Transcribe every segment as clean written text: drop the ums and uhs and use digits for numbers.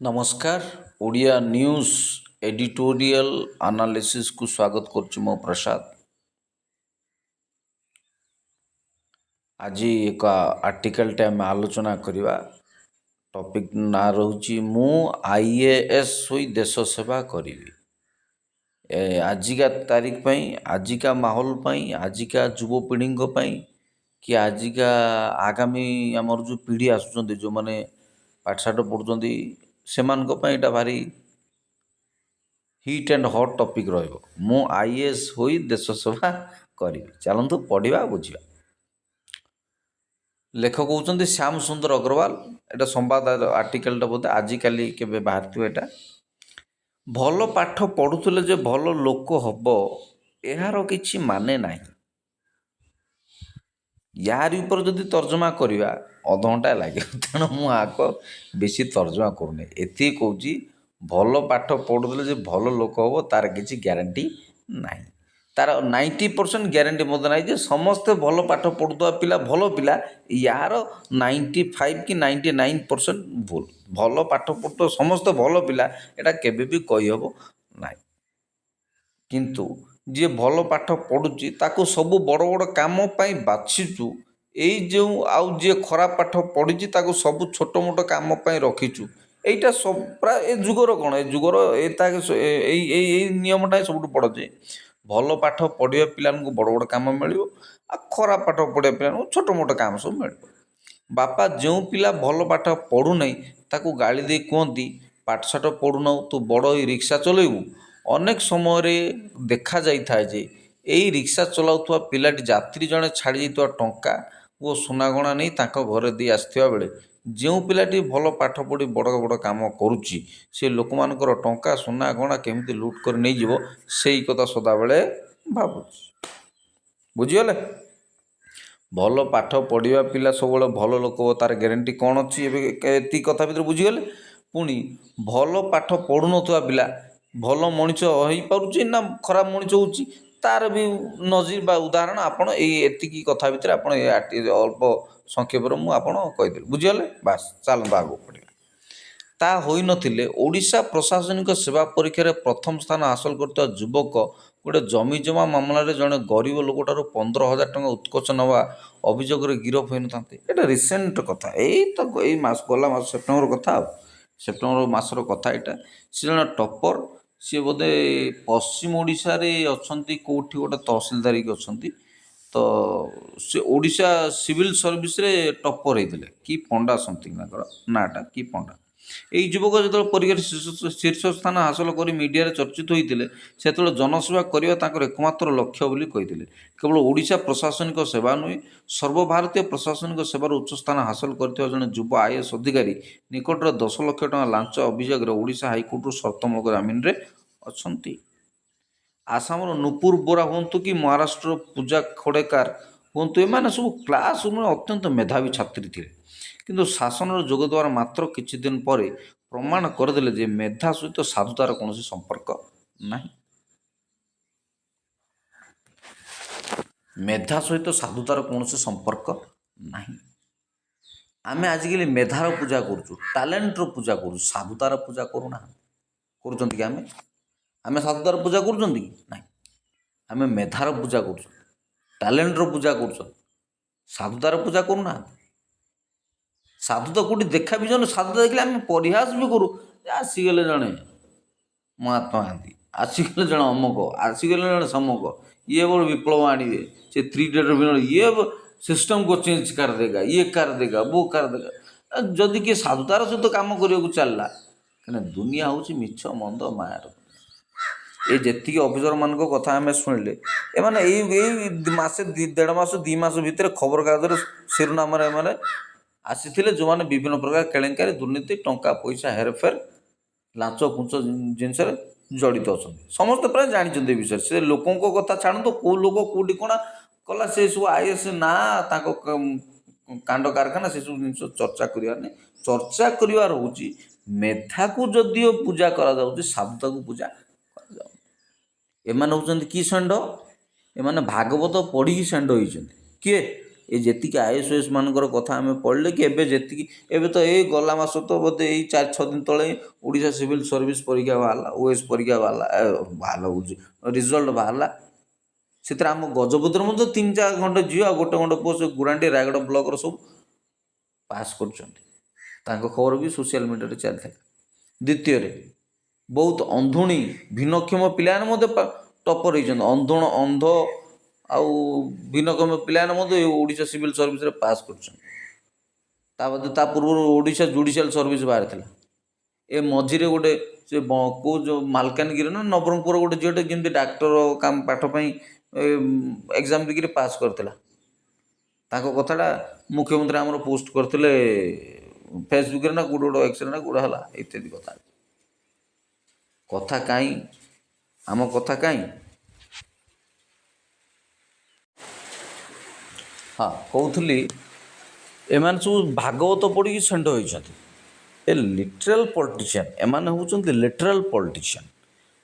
नमस्कार Odia news editorial analysis को स्वागत करुच्ची मो प्रसाद। आज एक आर्टिकल टे आम आलोचना करवा। टॉपिक ना रोची मु आईएएस होई देश सेवा करी। आजिका तारीख पई, आजिका माहौल पई, आजिका युवपीढ़ी पई कि आजिका आगामी आमर जो पीढ़ी आसुचंदी जो माने पाठशाठ पढ़ुचंदी सेमानक पई एटा भारी हिट एंड हॉट टॉपिक रहिबो। मु आईएएस होई देश सेवा करी। चलंतु पढ़िबा बुझिबा। लेखक होउचंदी श्याम सुंदर अग्रवाल। एटा संवाद आर्टिकल बोधे आजिकाली केबे बाहरथिबो। एटा भल पाठ पढ़ुथले जे भल लोक हब एहार किछि माने नाही। यार ऊपर जदि तर्जमा करवा अध घंटा लगे, तेणु मुझे बेसी तर्जमा करूनी। एति कहूँ भल पाठ पढ़ुले जे भल लोक हम तार किसी ग्यारंटी नहीं। तार 90% ग्यारंटी मत ना जे समस्ते भल पाठ पढ़ुवा पिला भल पिला, यार 95 कि 99% भूल। भल पाठ पढ़ुवा समस्ते भल पिला एटा केबे भी कही हबो ना। किंतु जी भल पाठ पढ़ुची ताको सब बड़ बड़ काम पाई बाछिचु। एई जो आउ जी खराब पाठ पढ़ी ताको सब छोट मोट काम पाई रखीचु। एटा सब प्राय ए जुगर कौन ए जुगर ए नियमटा सब बड़ जे भल पाठ पढ़िया पिला बड़ बड़ काम मिल, खराब पाठ पढ़िया पिला छोट मोट काम सब मिल। बापा जो पिला भल पाठ पढ़ु नहीं ताको गाली दे कहती पाठशाठ पढ़ुना तू बड़ रिक्शा चलैबू। अनेक समय देखा जाए जे यही रिक्शा चलाउथुवा पिलाटी यात्री जड़े छाड़ी जाइथुवा टंका वो सुनागणा नहीं ताको घरे दी आसथिबा बेले जो पिलाटी भल पाठ पढ़ी बड़ बड़ काम करुच्ची से लोक मानकर टंका सुनागणा केमिति लुट कर नहीं जीवो सेई कथा सदाबेले भाबुची। बुझीगले। भल पाठ पढ़िया पिला सब भल लोक तार ग्यारंटी कौन अच्छी एति कथा भीतर बुझीगले। पुणी भल पाठ पढ़ु नथुवा पिला भल मनीष हो पारुची ना खराब मनीष होउची तार भी नजीर बा उदाहरण आपण एतिकी कथा भीतर आपण अल्प संक्षेप मु आपण कहीदेली। बुझीगले। बास चलता आगो पढ़िया। ता होई नथिले ओडिशा प्रशासनिक सेवा परीक्षा रे प्रथम स्थान हासिल करता युवक गोटे जमी जमा मामला रे जड़े गरीब लोकटार 15,000 टंका उत्कोच नवा अभियोग गिरफ हो ना। ये रिसेंट कथा यही मास गला मास सेप्टेम्बर कथा सेप्टेम्बर मासर कथा। यहाँ सी जन टपर सी बोधे पश्चिम ओडिशा रे अछंती कोठी गोटे तहसिलदार की अछंती। तो से ओडिशा सिविल सर्विस रे टपर होते कि पंडा समथिंग नाटा कि पंडा। यही युवक जो परीक्षा शीर्ष स्थान हासिल कर मीडिया चर्चित होते से जनसेवा करने एकमात्र लक्ष्य बोली कहते। केवल ओडिशा प्रशासनिक सेवा नुहे सर्वभारतीय प्रशासनिक सेवार उच्च स्थान हासिल कर जड़े युव आईएएस अधिकारी निकटर 10 लाख टंका लांच अभियोग ओडिशा हाइकोर्ट शर्तमूलक जमिन रे अछंती। आसाम नुपुर बोरा हूँ कि महाराष्ट्र पूजा खोड़ेकार हूँ एम सब क्लास रूम अत्यंत मेधावी छात्री थे। किंतु शासन जोग द्वार मात्र किछि दिन पर प्रमाण करदेले जे मेधा सहित साधुतार कौन संपर्क नहीं। मेधा सहित साधुतार कौन संपर्क नहीं। आमे आजिकल मेधार पूजा करूँ, टैलेंटर पूजा करूँ, साधुतार पूजा करूना करुँच कि आमे साधुतार पूजा करुँच कि नहीं। आमे मेधार पूजा करूँ, टैलेंटर पूजा करूँ, साधुतार पूजा करूना। साधु तो कौटी देखा भी जन साधुता देखले आम परिहास भी करूँ। आसीगले जड़े महात्मा गांधी, आसीगले जड़े अमुक, आसीगले जड़े समक, ये बड़ विप्लव आणवे से 3 डेटर ये सिस्टम को चेंज कर देगा, ये कर देगा, वो कर देगा। जदि किए साधुतार सहित काम करने को चलला कहीं दुनिया हूँ मिछ मंद मायार। ये जी अफिसर मान कथा आम शुणिले एमाने मसे 1.5 मास 2 मास भितर खबर कागज शिरोनाम आसी जो मैंने विभिन्न प्रकार केलेंकारी दुर्नीति टंका पैसा हेरफेर लांच पुंच जिनस जड़ित अच्छा समस्त प्राय जानते विषय से लोकों कथा छाड़ू तो कौ लोक कौटी कौन कला से सब आईएएस ना कांड कारखाना से सब जिन चर्चा करार नहीं। चर्चा करार हूँ मेधा को जदिओ पूजा करा साधुता को पूजा एम हूँ कि षेंड एम भागवत पढ़ी षेंड होती किए ଏ ଯେତିକି IAS ମାନଙ୍କର କଥା ଆମେ ପଢ଼ିଲେ କି ଏବେ ଯେତିକି ଏବେ ତ ଏଇ ଗଲା ମାସ ତ ବୋଧେ ଏଇ 4-6 ଦିନ ତଳେ ଓଡ଼ିଶା ସିଭିଲ୍ ସର୍ଭିସ୍ ପରୀକ୍ଷା ବାହାରିଲା, OS ପରୀକ୍ଷା ବାହାରିଲା ହେଉଛି ରିଜଲ୍ଟ ବାହାରିଲା। ସେଥିରେ ଆମ ଗଜପତିର ମଧ୍ୟ 3-4 ଖଣ୍ଡେ ଝିଅ ଆଉ ଗୋଟେ ଖଣ୍ଡେ ପୁଅ ସେ ଗୁରାଣ୍ଡି ରାୟଗଡ଼ ବ୍ଲକର ସବୁ ପାସ୍ କରୁଛନ୍ତି। ତାଙ୍କ ଖବର ବି ସୋସିଆଲ ମିଡ଼ିଆରେ ଚାଲିଥିଲା। ଦ୍ୱିତୀୟରେ ବହୁତ ଅନ୍ଧୁଣୀ ଭିନ୍ନକ୍ଷମ ପିଲାମାନେ ମଧ୍ୟ ଟପର ହେଇଛନ୍ତି। ଅନ୍ଧ ଆଉ ଭିନ୍ନକ୍ଷମ ପିଲାମାନେ ମଧ୍ୟ ଏ ଓଡ଼ିଶା ସିଭିଲ୍ ସର୍ଭିସରେ ପାସ୍ କରୁଛନ୍ତି। ତା ପୂର୍ବରୁ ଓଡ଼ିଶା ଜୁଡ଼ିସିଆଲ ସର୍ଭିସ୍ ବାହାରିଥିଲା। ଏ ମଝିରେ ଗୋଟେ ସେ କେଉଁ ଯେଉଁ ମାଲକାନଗିରି ନା ନବରଙ୍ଗପୁର ଗୋଟେ ଝିଅଟେ ଯେମିତି ଡାକ୍ତର କାମ ପାଠ ପାଇଁ ଏକ୍ଜାମ୍ ଦେଇକିରି ପାସ୍ କରିଥିଲା। ତାଙ୍କ କଥାଟା ମୁଖ୍ୟମନ୍ତ୍ରୀ ଆମର ପୋଷ୍ଟ କରିଥିଲେ ଫେସବୁକ୍ରେ ନା ଗୋଟେ ଏକ୍ସରେ ନା ଗୁଡ଼ା ହେଲା ଇତ୍ୟାଦି କଥା କାହିଁ ଆମ କଥା କାହିଁ। ହଁ କହୁଥିଲି ଏମାନେ ସବୁ ଭାଗବତ ପଢ଼ିକି ଷେଣ୍ଢ ହୋଇଛନ୍ତି। ଏ ଲିଟରାଲ୍ ପଲିଟିସିଆନ୍, ଏମାନେ ହେଉଛନ୍ତି ଲିଟରାଲ୍ ପଲିଟିସିଆନ୍,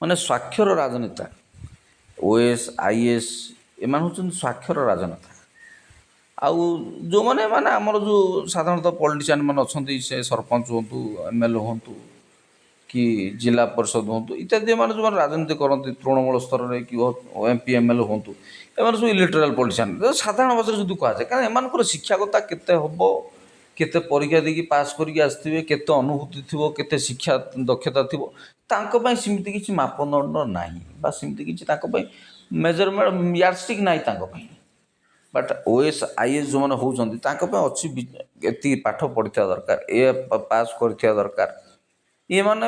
ମାନେ ସ୍ୱାକ୍ଷର ରାଜନେତା। OS IAS ଏମାନେ ହେଉଛନ୍ତି ସ୍ୱାକ୍ଷର ରାଜନେତା। ଆଉ ଯେଉଁମାନେ ମାନେ ଆମର ଯେଉଁ ସାଧାରଣତଃ ପଲିଟିସିଆନ୍ ମାନେ ଅଛନ୍ତି, ସେ ସରପଞ୍ଚ ହୁଅନ୍ତୁ, MLA ହୁଅନ୍ତୁ କି ଜିଲ୍ଲା ପରିଷଦ ହୁଅନ୍ତୁ ଇତ୍ୟାଦି, ଏମାନେ ଯେଉଁମାନେ ରାଜନୀତି କରନ୍ତି ତୃଣମୂଳ ସ୍ତରରେ କି MP MLA ହୁଅନ୍ତୁ, ଏମାନେ ସବୁ ଇଲିଟରାଲ୍ ପଲିଟିସିଆନ୍ ସାଧାରଣ ଭାଷାରେ ଯଦି କୁହାଯାଏ। କାରଣ ଏମାନଙ୍କର ଶିକ୍ଷାଗତା କେତେ ହେବ, କେତେ ପରୀକ୍ଷା ଦେଇକି ପାସ୍ କରିକି ଆସିଥିବେ, କେତେ ଅନୁଭୂତି ଥିବ, କେତେ ଶିକ୍ଷା ଦକ୍ଷତା ଥିବ, ତାଙ୍କ ପାଇଁ ସେମିତି କିଛି ମାପଦଣ୍ଡ ନାହିଁ ବା ସେମିତି କିଛି ତାଙ୍କ ପାଇଁ ମେଜରମେଣ୍ଟ ୟାର୍ଡଷ୍ଟିକ୍ ନାହିଁ ତାଙ୍କ ପାଇଁ। ବଟ୍ OS IAS ଯେଉଁମାନେ ହେଉଛନ୍ତି ତାଙ୍କ ପାଇଁ ଅଛି ଏତିକି ପାଠ ପଢ଼ିଥିବା ଦରକାର, ଏ ପାସ୍ କରିଥିବା ଦରକାର। ଏମାନେ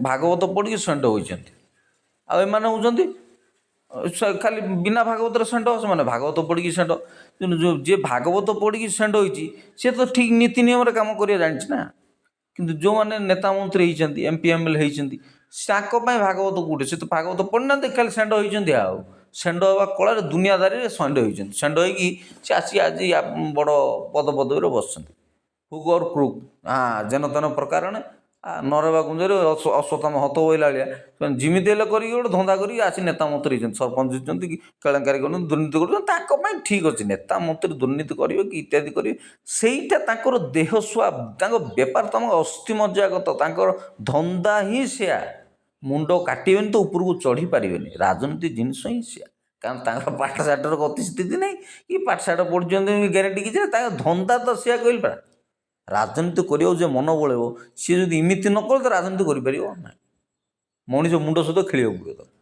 ଭାଗବତ ପଢ଼ିକି ଷେଣ୍ଢ ହୋଇଛନ୍ତି। ଆଉ ଏମାନେ ହେଉଛନ୍ତି ଖାଲି ବିନା ଭାଗବତରେ ଷେଣ୍ଢ, ସେମାନେ ଭାଗବତ ପଢ଼ିକି ଷେଣ୍ଢ। କିନ୍ତୁ ଯିଏ ଭାଗବତ ପଢ଼ିକି ଷେଣ୍ଢ ହୋଇଛି ସିଏ ତ ଠିକ୍ ନୀତି ନିୟମରେ କାମ କରିବା ଜାଣିଛି ନା। କିନ୍ତୁ ଯେଉଁମାନେ ନେତା ମନ୍ତ୍ରୀ ହେଇଛନ୍ତି, MP MLA ହେଇଛନ୍ତି, ତାଙ୍କ ପାଇଁ ଭାଗବତ କେଉଁଠି? ସେ ତ ଭାଗବତ ପଢ଼ିନାହାନ୍ତି, ଖାଲି ଷେଣ୍ଢ ହୋଇଛନ୍ତି। ଆଉ ଷେଣ୍ଢ ହେବା କଳାରେ ଦୁନିଆଦାରିରେ ଷେଣ୍ଢ ହୋଇଛନ୍ତି। ଷେଣ୍ଢ ହୋଇକି ସେ ଆସି ଆଜି ବଡ଼ ପଦପଦବୀରେ ବସିଛନ୍ତି। ହୁକ୍ ଅର୍ କ୍ରୁକ୍, ଯେନ ତେନ ପ୍ରକାରଣେ ନରେବା ଗୁଞ୍ଜରେ ଅଶ୍ୱତ୍ଥାମ ହତ ବୋଇଲା ଭଳିଆ ଯେମିତି ହେଲେ କରିକି ଗୋଟେ ଧନ୍ଦା କରିକି ଆସି ନେତା ମନ୍ତ୍ରୀ ହେଇଛନ୍ତି, ସରପଞ୍ଚ ହେଇଛନ୍ତି କି କେଳେଙ୍କାରୀ କରୁଛନ୍ତି, ଦୁର୍ନୀତି କରୁଛନ୍ତି। ତାଙ୍କ ପାଇଁ ଠିକ୍ ଅଛି, ନେତା ମନ୍ତ୍ରୀ ଦୁର୍ନୀତି କରିବେ କି ଇତ୍ୟାଦି କରିବେ, ସେଇଟା ତାଙ୍କର ଦେହ ସୁଆ, ତାଙ୍କ ବେପାର ତମ ଅସ୍ଥି ମଜ୍ଜାଗତ, ତାଙ୍କର ଧନ୍ଦା ହିଁ ସେୟା। ମୁଣ୍ଡ କାଟିବେନି ତ ଉପରକୁ ଚଢ଼ି ପାରିବେନି। ରାଜନୀତି ଜିନିଷ ହିଁ ସେୟା। କାରଣ ତାଙ୍କର ପାଠଶାଠର ଗତିସ୍ଥିତି ନାହିଁ କି ପାଠଶାଠ ପଢ଼ିଛନ୍ତି ଗ୍ୟାରେଣ୍ଟି କିଛି ନାହିଁ, ତାଙ୍କ ଧନ୍ଦା ତ ସେୟା କହିଲି ପରା। ରାଜନୀତି କରିବାକୁ ଯେ ମନ ବଳେଇବ, ସିଏ ଯଦି ଏମିତି ନ କଲେ ତ ରାଜନୀତି କରିପାରିବ ନାହିଁ। ମଣିଷ ମୁଣ୍ଡ ସହିତ ଖେଳିବାକୁ ପଡ଼ିବ ତାକୁ।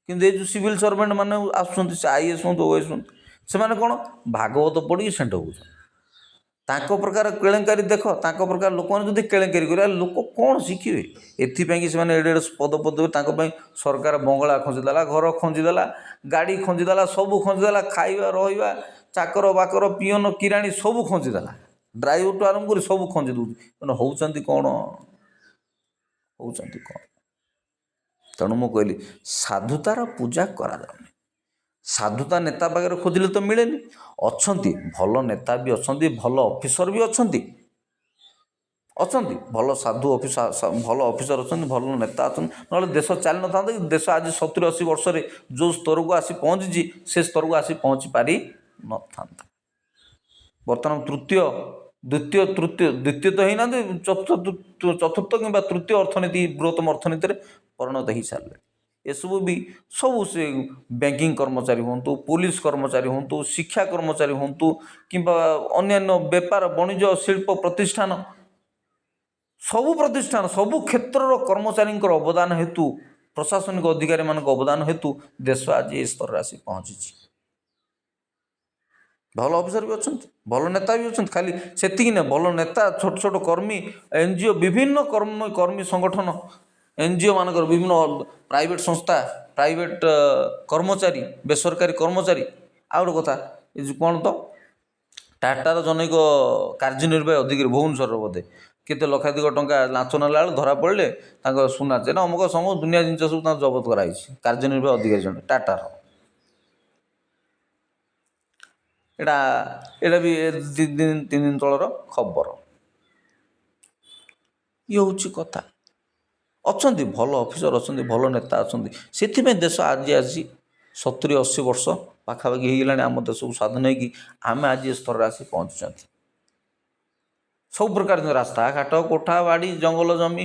କିନ୍ତୁ ଏ ଯେଉଁ ସିଭିଲ୍ ସର୍ଭେଣ୍ଟ ମାନେ ଆସୁଛନ୍ତି, ସେ IAS ହୁଅନ୍ତୁ OS ହୁଅନ୍ତୁ, ସେମାନେ କ'ଣ ଭାଗବତ ପଢ଼ିକି ଷେଣ୍ଢ ହେଉଛନ୍ତି। ତାଙ୍କ ପ୍ରକାର କେଳେଙ୍କାରୀ ଦେଖ, ତାଙ୍କ ପ୍ରକାର ଲୋକମାନେ ଯଦି କେଳେଙ୍କାରୀ କରିବେ ଲୋକ କ'ଣ ଶିଖିବେ? ଏଥିପାଇଁ କି ସେମାନେ ଏଡ଼େ ଏଡ଼େ ପଦପଦବୀ, ତାଙ୍କ ପାଇଁ ସରକାର ବଙ୍ଗଳା ଖଞ୍ଜିଦେଲା, ଘର ଖଞ୍ଜିଦେଲା, ଗାଡ଼ି ଖଞ୍ଜିଦେଲା, ସବୁ ଖଞ୍ଜିଦେଲା, ଖାଇବା ରହିବା, ଚାକର ବାକର ପିଅନ କିରାଣୀ ସବୁ ଖଞ୍ଜିଦେଲା, ଡ୍ରାଇଭରଠୁ ଆରମ୍ଭ କରି ସବୁ ଖଞ୍ଜି ଦେଉଛି। ତେଣୁ ହେଉଛନ୍ତି କ'ଣ? ହେଉଛନ୍ତି କ'ଣ? ତେଣୁ ମୁଁ କହିଲି ସାଧୁତାର ପୂଜା କରାଯାଉନି। ସାଧୁତା ନେତା ପାଖରେ ଖୋଜିଲେ ତ ମିଳେନି। ଅଛନ୍ତି ଭଲ ନେତା ବି ଅଛନ୍ତି, ଭଲ ଅଫିସର ବି ଅଛନ୍ତି, ଭଲ ସାଧୁ ଭଲ ଅଫିସର ଅଛନ୍ତି, ଭଲ ନେତା ଅଛନ୍ତି। ନହେଲେ ଦେଶ ଚାଲିନଥାନ୍ତା କି? ଦେଶ ଆଜି 70-80 ବର୍ଷରେ ଯେଉଁ ସ୍ତରକୁ ଆସି ପହଞ୍ଚିଛି, ସେ ସ୍ତରକୁ ଆସି ପହଞ୍ଚି ପାରିନଥାନ୍ତା। ବର୍ତ୍ତମାନ ଦ୍ୱିତୀୟ ତ ହେଇନାହାନ୍ତି, ଚତୁର୍ଥ କିମ୍ବା ତୃତୀୟ ଅର୍ଥନୀତି, ବୃହତ୍ତମ ଅର୍ଥନୀତିରେ ପରିଣତ ହୋଇସାରିଲେଣି। ଏସବୁ ବି ସବୁ ସେ ବ୍ୟାଙ୍କିଂ କର୍ମଚାରୀ ହୁଅନ୍ତୁ, ପୋଲିସ କର୍ମଚାରୀ ହୁଅନ୍ତୁ, ଶିକ୍ଷା କର୍ମଚାରୀ ହୁଅନ୍ତୁ କିମ୍ବା ଅନ୍ୟାନ୍ୟ ବେପାର ବାଣିଜ୍ୟ ଶିଳ୍ପ ପ୍ରତିଷ୍ଠାନ, ସବୁ କ୍ଷେତ୍ରର କର୍ମଚାରୀଙ୍କର ଅବଦାନ ହେତୁ, ପ୍ରଶାସନିକ ଅଧିକାରୀମାନଙ୍କ ଅବଦାନ ହେତୁ ଦେଶ ଆଜି ଏ ସ୍ତରରେ ଆସି ପହଞ୍ଚିଛି। ଭଲ ଅଫିସର ବି ଅଛନ୍ତି, ଭଲ ନେତା ବି ଅଛନ୍ତି। ଖାଲି ସେତିକି ନୁହେଁ, ଭଲ ନେତା, ଛୋଟ ଛୋଟ କର୍ମୀ, NGO, ବିଭିନ୍ନ କର୍ମୀ ସଂଗଠନ, NGO ମାନଙ୍କର ବିଭିନ୍ନ ପ୍ରାଇଭେଟ୍ ସଂସ୍ଥା, ପ୍ରାଇଭେଟ୍ କର୍ମଚାରୀ, ବେସରକାରୀ କର୍ମଚାରୀ। ଆଉ ଗୋଟେ କଥା, ଏ ଯେଉଁ କ'ଣ ତ ଟାଟାର ଜନୈକ କାର୍ଯ୍ୟନିର୍ବାହୀ ଅଧିକାରୀ ଭୁବନେଶ୍ୱରର ବୋଧେ କେତେ ଲକ୍ଷାଧିକ ଟଙ୍କା ଲାଞ୍ଚ ନେଲା ବେଳେ ଧରା ପଡ଼ିଲେ, ତାଙ୍କ ସୁନା ଚେନ୍ ଅମୁକ ସମୂହ ଦୁନିଆ ଜିନିଷ ସବୁ ତାଙ୍କୁ ଜବତ କରାଯାଇଛି। କାର୍ଯ୍ୟନିର୍ବାହୀ ଅଧିକାରୀ ଜଣେ ଟାଟାର। ଏଇଟା ବି 2-3 ଦିନ ତଳର ଖବର। ଇଏ ହେଉଛି କଥା। ଅଛନ୍ତି ଭଲ ଅଫିସର ଅଛନ୍ତି, ଭଲ ନେତା ଅଛନ୍ତି, ସେଥିପାଇଁ ଦେଶ ଆଜି 70-80 ବର୍ଷ ପାଖାପାଖି ହେଇଗଲାଣି ଆମ ଦେଶକୁ ସ୍ୱାଧୀନ ହେଇକି ଆମେ ଆଜି ଏ ସ୍ତରରେ ଆସି ପହଞ୍ଚିଛନ୍ତି। ସବୁ ପ୍ରକାର ରାସ୍ତାଘାଟ, କୋଠା ବାଡ଼ି, ଜଙ୍ଗଲ ଜମି,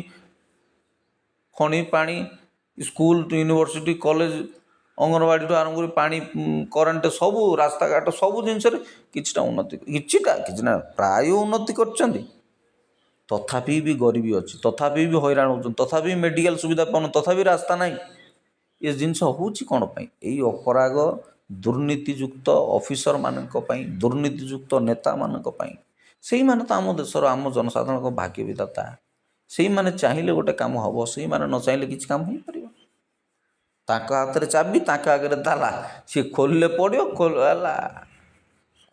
ଖଣି ପାଣି, ସ୍କୁଲ, ୟୁନିଭର୍ସିଟି, କଲେଜ, ଅଙ୍ଗନବାଡ଼ିଠୁ ଆରମ୍ଭ କରି ପାଣି, କରେଣ୍ଟ, ସବୁ ରାସ୍ତାଘାଟ, ସବୁ ଜିନିଷରେ କିଛି ନା ପ୍ରାୟ ଉନ୍ନତି କରିଛନ୍ତି। ତଥାପି ବି ଗରିବୀ ଅଛି, ତଥାପି ବି ହଇରାଣ ହେଉଛନ୍ତି, ତଥାପି ମେଡ଼ିକାଲ ସୁବିଧା ପାଉନି, ତଥାପି ରାସ୍ତା ନାହିଁ। ଏ ଜିନିଷ ହେଉଛି କ'ଣ ପାଇଁ? ଏଇ ଅପରାଗ ଦୁର୍ନୀତିଯୁକ୍ତ ଅଫିସରମାନଙ୍କ ପାଇଁ, ଦୁର୍ନୀତିଯୁକ୍ତ ନେତାମାନଙ୍କ ପାଇଁ। ସେଇମାନେ ତ ଆମ ଦେଶର, ଆମ ଜନସାଧାରଣଙ୍କ ଭାଗ୍ୟ ବିଧାତା। ସେଇମାନେ ଚାହିଁଲେ ଗୋଟେ କାମ ହେବ, ସେଇମାନେ ନ ଚାହିଁଲେ କିଛି କାମ ହେଇପାରିବ? ତାଙ୍କ ହାତରେ ଚାବି, ତାଙ୍କ ଆଗରେ ତାଲା, ସିଏ ଖୋଲିଲେ ପଡ଼ିବ, ହେଲା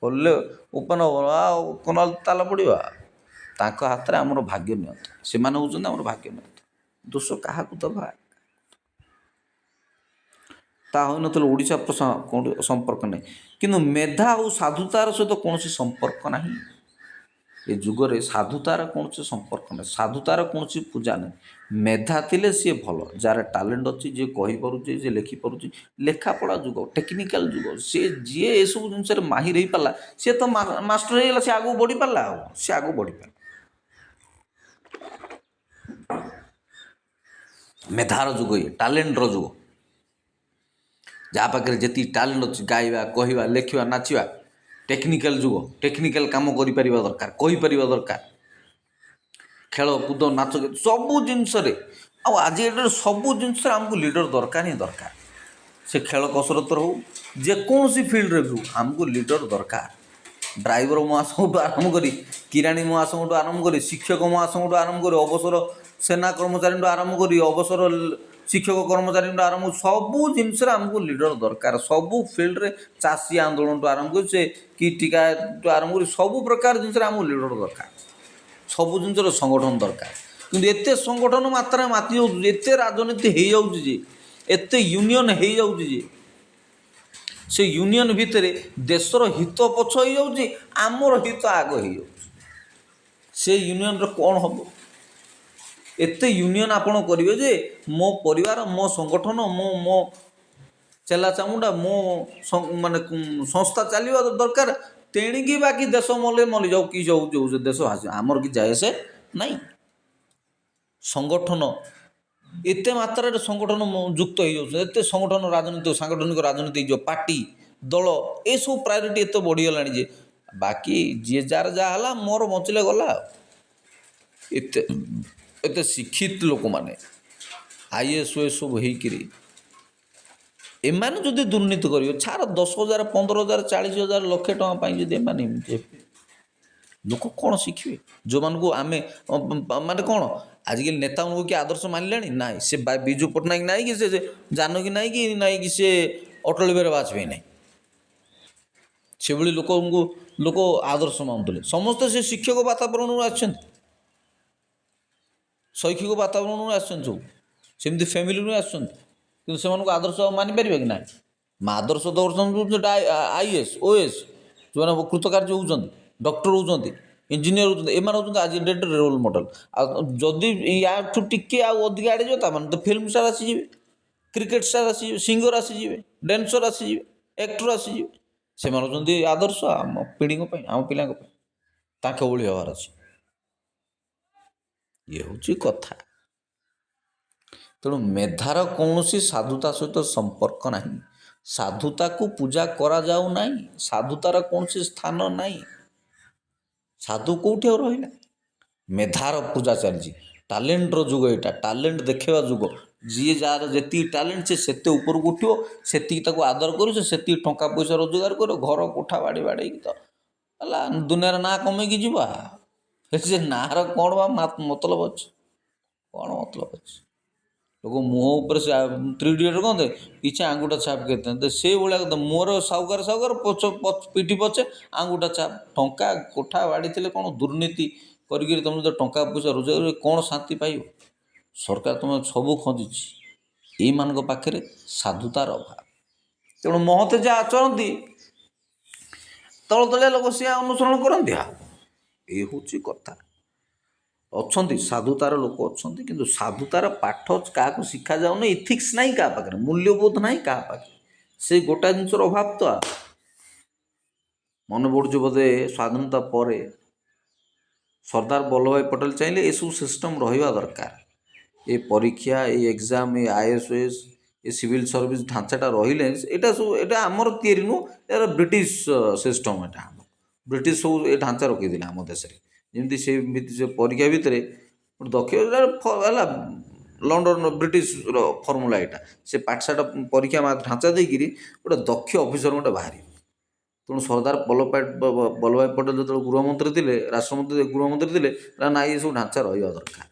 ଖୋଲିଲେ ଓପନ୍ ହେବ, ଆଉ ନହେଲେ ତାଲା ପଡ଼ିବ। ତାଙ୍କ ହାତରେ ଆମର ଭାଗ୍ୟ ନିଅନ୍ତୁ, ସେମାନେ ହେଉଛନ୍ତି ଆମର ଭାଗ୍ୟ ନିଅନ୍ତୁ। ଦୋଷ କାହାକୁ ଦେବା? ତା ହୋଇନଥିଲେ ଓଡ଼ିଶା ସମ୍ପର୍କ ନାହିଁ, କିନ୍ତୁ ମେଧା ଆଉ ସାଧୁତାର ସହିତ କୌଣସି ସମ୍ପର୍କ ନାହିଁ। ଏ ଯୁଗରେ ସାଧୁତାର କୌଣସି ସମ୍ପର୍କ ନାହିଁ, ସାଧୁତାର କୌଣସି ପୂଜା ନାହିଁ। ମେଧା ଥିଲେ ସିଏ ଭଲ, ଯାହାର ଟ୍ୟାଲେଣ୍ଟ ଅଛି, ଯିଏ କହିପାରୁଛି, ଯିଏ ଲେଖିପାରୁଛି। ଲେଖାପଢ଼ା ଯୁଗ, ଟେକ୍ନିକାଲ ଯୁଗ, ସିଏ ଯିଏ ଏସବୁ ଜିନିଷରେ ମାହିର ହେଇପାରିଲା, ସିଏ ତ ମାଷ୍ଟର ହେଇଗଲା, ସିଏ ଆଗକୁ ବଢ଼ିପାରିଲା। ଆଉ ସିଏ ଆଗକୁ ବଢ଼ିପାରିଲା। ମେଧାର ଯୁଗ, ଇଏ ଟ୍ୟାଲେଣ୍ଟର ଯୁଗ। ଯାହା ପାଖରେ ଯେତିକି ଟ୍ୟାଲେଣ୍ଟ ଅଛି, ଗାଇବା, କହିବା, ଲେଖିବା, ନାଚିବା, ଟେକ୍ନିକାଲ ଯୁଗ, ଟେକ୍ନିକାଲ କାମ କରିପାରିବା ଦରକାର, କହିପାରିବା ଦରକାର। ଖେଳକୁଦ, ନାଚ, ସବୁ ଜିନିଷରେ, ଆଉ ଆଜି ଏଠାରେ ସବୁ ଜିନିଷରେ ଆମକୁ ଲିଡ଼ର ଦରକାର ହିଁ ଦରକାର। ସେ ଖେଳ କସରତର ହେଉ, ଯେକୌଣସି ଫିଲ୍ଡରେ ବି ହେଉ, ଆମକୁ ଲିଡ଼ର ଦରକାର। ଡ୍ରାଇଭର ମହାସଂଘଠୁ ଆରମ୍ଭ କରି, କିରାଣୀ ମହାସଂଘଠୁ ଆରମ୍ଭ କରି, ଶିକ୍ଷକ ମହାସଂଘଠୁ ଆରମ୍ଭ କରି, ଅବସର ସେନା କର୍ମଚାରୀଠୁ ଆରମ୍ଭ କରି, ଅବସର ଶିକ୍ଷକ କର୍ମଚାରୀଠୁ ଆରମ୍ଭ କରି, ସବୁ ଜିନିଷରେ ଆମକୁ ଲିଡ଼ର ଦରକାର। ସବୁ ଫିଲ୍ଡରେ, ଚାଷୀ ଆନ୍ଦୋଳନଠୁ ଆରମ୍ଭ କରି, ସେ କି ଟିକାଠୁ ଆରମ୍ଭ କରି, ସବୁ ପ୍ରକାର ଜିନିଷରେ ଆମକୁ ଲିଡ଼ର ଦରକାର। ସବୁ ଜିନିଷର ସଂଗଠନ ଦରକାର। କିନ୍ତୁ ଏତେ ସଂଗଠନ ମାତ୍ରାରେ ମାତି ଯାଉଛି, ଏତେ ରାଜନୀତି ହେଇଯାଉଛି ଯେ, ଏତେ ୟୁନିୟନ ହେଇଯାଉଛି ଯେ, ସେ ୟୁନିୟନ ଭିତରେ ଦେଶର ହିତ ପଛ ହେଇଯାଉଛି, ଆମର ହିତ ଆଗ ହେଇଯାଉଛି। ସେ ୟୁନିୟନର କ'ଣ ହେବ? ଏତେ ୟୁନିୟନ ଆପଣ କରିବେ ଯେ ମୋ ପରିବାର, ମୋ ସଂଗଠନ, ମୋ ଚେଲା ଚାମୁଣ୍ଡା, ମୋ ମାନେ ସଂସ୍ଥା ଚାଲିବା ଦରକାର। ତେଣିକି ବାକି ଦେଶ ମଲେ ମରିଯାଉ, କି ଯେଉଁ ଦେଶ ଆସିବ, ଆମର କି ଯାଏ ସେ ନାହିଁ। ସଂଗଠନ ଏତେ ମାତ୍ରାରେ ସଂଗଠନ ଯୁକ୍ତ ହେଇଯାଉଛି, ଏତେ ସଂଗଠନ ରାଜନୀତି, ସାଂଗଠନିକ ରାଜନୀତି ହେଇଯିବ, ପାର୍ଟି, ଦଳ, ଏସବୁ ପ୍ରାୟୋରିଟି ଏତେ ବଢ଼ିଗଲାଣି ଯେ ବାକି ଯିଏ ଯାହାର ଯାହା ହେଲା, ମୋର ବଞ୍ଚିଲେ ଗଲା। ଆଉ ଏତେ ଶିକ୍ଷିତ ଲୋକମାନେ, IAS OAS ସବୁ ହେଇକିରି, ଏମାନେ ଯଦି ଦୁର୍ନୀତି କରିବେ, ଛାଡ଼ 10,000, 15,000, 40,000, ଲକ୍ଷେ ଟଙ୍କା ପାଇଁ ଯଦି ଏମାନେ ଏମିତି ହେବେ, ଲୋକ କ'ଣ ଶିଖିବେ? ଯେଉଁମାନଙ୍କୁ ଆମେ ମାନେ କ'ଣ ଆଜିକାଲି ନେତାମାନଙ୍କୁ କି ଆଦର୍ଶ ମାନିଲେଣି? ନାହିଁ। ସେ ବିଜୁ ପଟ୍ଟନାୟକ ନାହିଁ କି, ସେ ଜାନକୀ ନାହିଁ କି ସେ ଅଟଳ ବିହାରୀ ବାଜପେୟୀ ନାହିଁ। ସେଭଳି ଲୋକଙ୍କୁ ଲୋକ ଆଦର୍ଶ ମାନୁଥିଲେ। ସମସ୍ତେ ସେ ଶିକ୍ଷକ ବାତାବରଣରୁ ଆସିଛନ୍ତି, ଶୈକ୍ଷିକ ବାତାବରଣରୁ ଆସିଛନ୍ତି, ସବୁ ସେମିତି ଫ୍ୟାମିଲିରୁ ଆସୁଛନ୍ତି। କିନ୍ତୁ ସେମାନଙ୍କୁ ଆଦର୍ଶ ମାନିପାରିବେ କି ନାହିଁ? ଆଦର୍ଶ ଦଉଛନ୍ତି IAS OAS, ଯେଉଁମାନେ କୃତକାର୍ଯ୍ୟ ହେଉଛନ୍ତି, ଡକ୍ଟର ହେଉଛନ୍ତି, ଇଞ୍ଜିନିୟର ହେଉଛନ୍ତି, ଏମାନେ ହେଉଛନ୍ତି ଆଜି ଡେଟ୍ରେ ରୋଲ୍ ମଡ଼େଲ୍। ଆଉ ଯଦି ୟାଠୁ ଟିକେ ଆଉ ଅଧିକା ଆଡ଼େ ଯିବ, ତାମାନେ ତ ଫିଲ୍ମ ଷ୍ଟାର୍ ଆସିଯିବେ, କ୍ରିକେଟ୍ ଷ୍ଟାର୍ ଆସିଯିବେ, ସିଙ୍ଗର ଆସିଯିବେ, ଡ୍ୟାନ୍ସର ଆସିଯିବେ, ଆକ୍ଟର ଆସିଯିବେ। ସେମାନେ ହେଉଛନ୍ତି ଆଦର୍ଶ ଆମ ପିଢ଼ିଙ୍କ ପାଇଁ, ଆମ ପିଲାଙ୍କ ପାଇଁ। ତାଙ୍କ ଭଳି ହେବାର ଅଛି। ଇଏ ହେଉଛି କଥା। ତେଣୁ ମେଧାର କୌଣସି ସାଧୁତା ସହିତ ସମ୍ପର୍କ ନାହିଁ। ସାଧୁତାକୁ ପୂଜା କରାଯାଉ ନାହିଁ, ସାଧୁତାର କୌଣସି ସ୍ଥାନ ନାହିଁ। ସାଧୁ କେଉଁଠି ଆଉ ରହିଲା? ମେଧାର ପୂଜା ଚାଲିଛି। ଟ୍ୟାଲେଣ୍ଟର ଯୁଗ ଏଇଟା, ଟ୍ୟାଲେଣ୍ଟ ଦେଖାଇବା ଯୁଗ। ଯିଏ ଯାହାର ଯେତିକି ଟ୍ୟାଲେଣ୍ଟ, ସେ ସେତେ ଉପରକୁ ଉଠିବ, ସେତିକି ତାକୁ ଆଦର କରୁଛ, ସେତିକି ଟଙ୍କା ପଇସା ରୋଜଗାର କରିବ, ଘର କୋଠା ବାଡ଼ି ବାଡ଼େଇକି ତ ହେଲା ଦୁନିଆର ନାଁ କମେଇକି ଯିବା। ସେ ନାଁର କ'ଣ ବା ମତଲବ ଅଛି? କ'ଣ ମତଲବ ଅଛି? ଲୋକ ମୁହଁ ଉପରେ ସେ 3 ଇଡ଼ିୟଟ୍‌ରେ କ'ଣ ଦେ ପିଛେ ଆଙ୍ଗୁଠା ଛାପ କେତେ, ସେଇଭଳିଆ କଥା। ମୋର ସାହୁକାର ପିଠି ପଛେ ଆଙ୍ଗୁଠା ଛାପ। ଟଙ୍କା କୋଠା ବାଡ଼ି ଥିଲେ କ'ଣ ଦୁର୍ନୀତି କରିକିରି ତୁମେ ଯଦି ଟଙ୍କା ପଇସା ରୋଜଗାର କରିବ, କ'ଣ ଶାନ୍ତି ପାଇବ? ସରକାର ତୁମେ ସବୁ ଖଞ୍ଜିଛି, ଏଇମାନଙ୍କ ପାଖରେ ସାଧୁତାର ଅଭାବ। ତେଣୁ ମହତେ ଯାହା ଆଚରନ୍ତି, ତଳିଆ ଲୋକ ସିଏ ଅନୁସରଣ କରନ୍ତି। ଏ ହେଉଛି କଥା। ଅଛନ୍ତି ସାଧୁତାର ଲୋକ ଅଛନ୍ତି, କିନ୍ତୁ ସାଧୁତାର ପାଠ କାହାକୁ ଶିଖାଯାଉନି। ଇଥିକ୍ସ ନାହିଁ କାହା ପାଖରେ, ମୂଲ୍ୟବୋଧ ନାହିଁ କାହା ପାଖରେ। ସେଇ ଗୋଟାଏ ଜିନିଷର ଅଭାବ ତ। ମନେ ପଡ଼ୁଛି ବୋଧେ ସ୍ୱାଧୀନତା ପରେ ସର୍ଦ୍ଦାର ବଲ୍ଲଭଭାଇ ପଟେଲ ଚାହିଁଲେ ଏସବୁ ସିଷ୍ଟମ୍ ରହିବା ଦରକାର। ଏ ପରୀକ୍ଷା, ଏ ଏକ୍ଜାମ୍, ଏ IAS, ଏ ସିଭିଲ୍ ସର୍ଭିସ୍ ଢାଞ୍ଚାଟା ରହିଲେ ଏଇଟା ସବୁ, ଏଇଟା ଆମର ତିଆରି ନୁହଁ, ଏହାର ବ୍ରିଟିଶ ସିଷ୍ଟମ୍। ଏଇଟା ଆମର ବ୍ରିଟିଶ ସବୁ ଏ ଢାଞ୍ଚା ରଖିଥିଲେ ଆମ ଦେଶରେ। ଯେମିତି ସେ ପରୀକ୍ଷା ଭିତରେ ଗୋଟେ ଦକ୍ଷ ହେଲା ଲଣ୍ଡନ ବ୍ରିଟିଶର ଫର୍ମୁଲା ଏଇଟା। ସେ ପାଠଶାଠ ପରୀକ୍ଷା ଢାଞ୍ଚା ଦେଇକିରି ଗୋଟେ ଦକ୍ଷ ଅଫିସର ଗୋଟେ ବାହାରିବ। ତେଣୁ ସର୍ଦ୍ଦାର ବଲ୍ଲଭଭାଇ ପଟେଲ ଯେତେବେଳେ ଗୃହମନ୍ତ୍ରୀ ଥିଲେ, ରାଷ୍ଟ୍ରମନ୍ତ୍ରୀ ଗୃହମନ୍ତ୍ରୀ ଥିଲେ, ନା ଏସବୁ ଢାଞ୍ଚା ରହିବା ଦରକାର।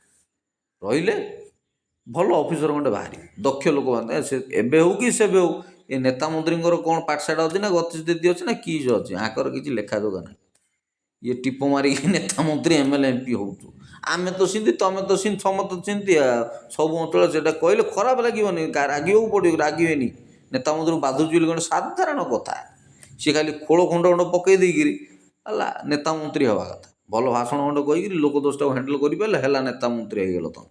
ରହିଲେ ଭଲ ଅଫିସର ଗୋଟେ ବାହାରିବ, ଦକ୍ଷ ଲୋକ ବାହାରିବେ। ସେ ଏବେ ହେଉ କି ସେବେ ହେଉ, ଏ ନେତା ମନ୍ତ୍ରୀଙ୍କର କ'ଣ ପାଠଶାଠ ଅଛି ନା ଗତିବିଧି ଅଛି ନା କି ଅଛି? ଆଙ୍କର କିଛି ଲେଖାଯୋଖା ନାହିଁ। ଇଏ ଟିପ ମାରିକି ନେତା ମନ୍ତ୍ରୀ MLA MP ହେଉଛୁ। ଆମେ ତ ସେମିତି, ତମେ ତ ସେମିତି, ସମସ୍ତେ ସେମିତି। ସବୁ ଅଞ୍ଚଳ ସେଇଟା କହିଲେ ଖରାପ ଲାଗିବନି, ରାଗିବାକୁ ପଡ଼ିବ, ରାଗିବେନି। ନେତା ମନ୍ତ୍ରୀଙ୍କୁ ବାଧୁଛି ବୋଲି କ'ଣ ସାଧାରଣ କଥା। ସିଏ ଖାଲି ଖୋଳ ଖଣ୍ଡ ପକେଇ ଦେଇକିରି ହେଲା ନେତା ମନ୍ତ୍ରୀ ହେବା କଥା। ଭଲ ଭାଷଣ ଖଣ୍ଡେ କହିକିରି ଲୋକ ଦୋଷଟାକୁ ହ୍ୟାଣ୍ଡେଲ୍ କରିପାରିଲେ ହେଲା, ନେତା ମନ୍ତ୍ରୀ ହେଇଗଲ ତମେ।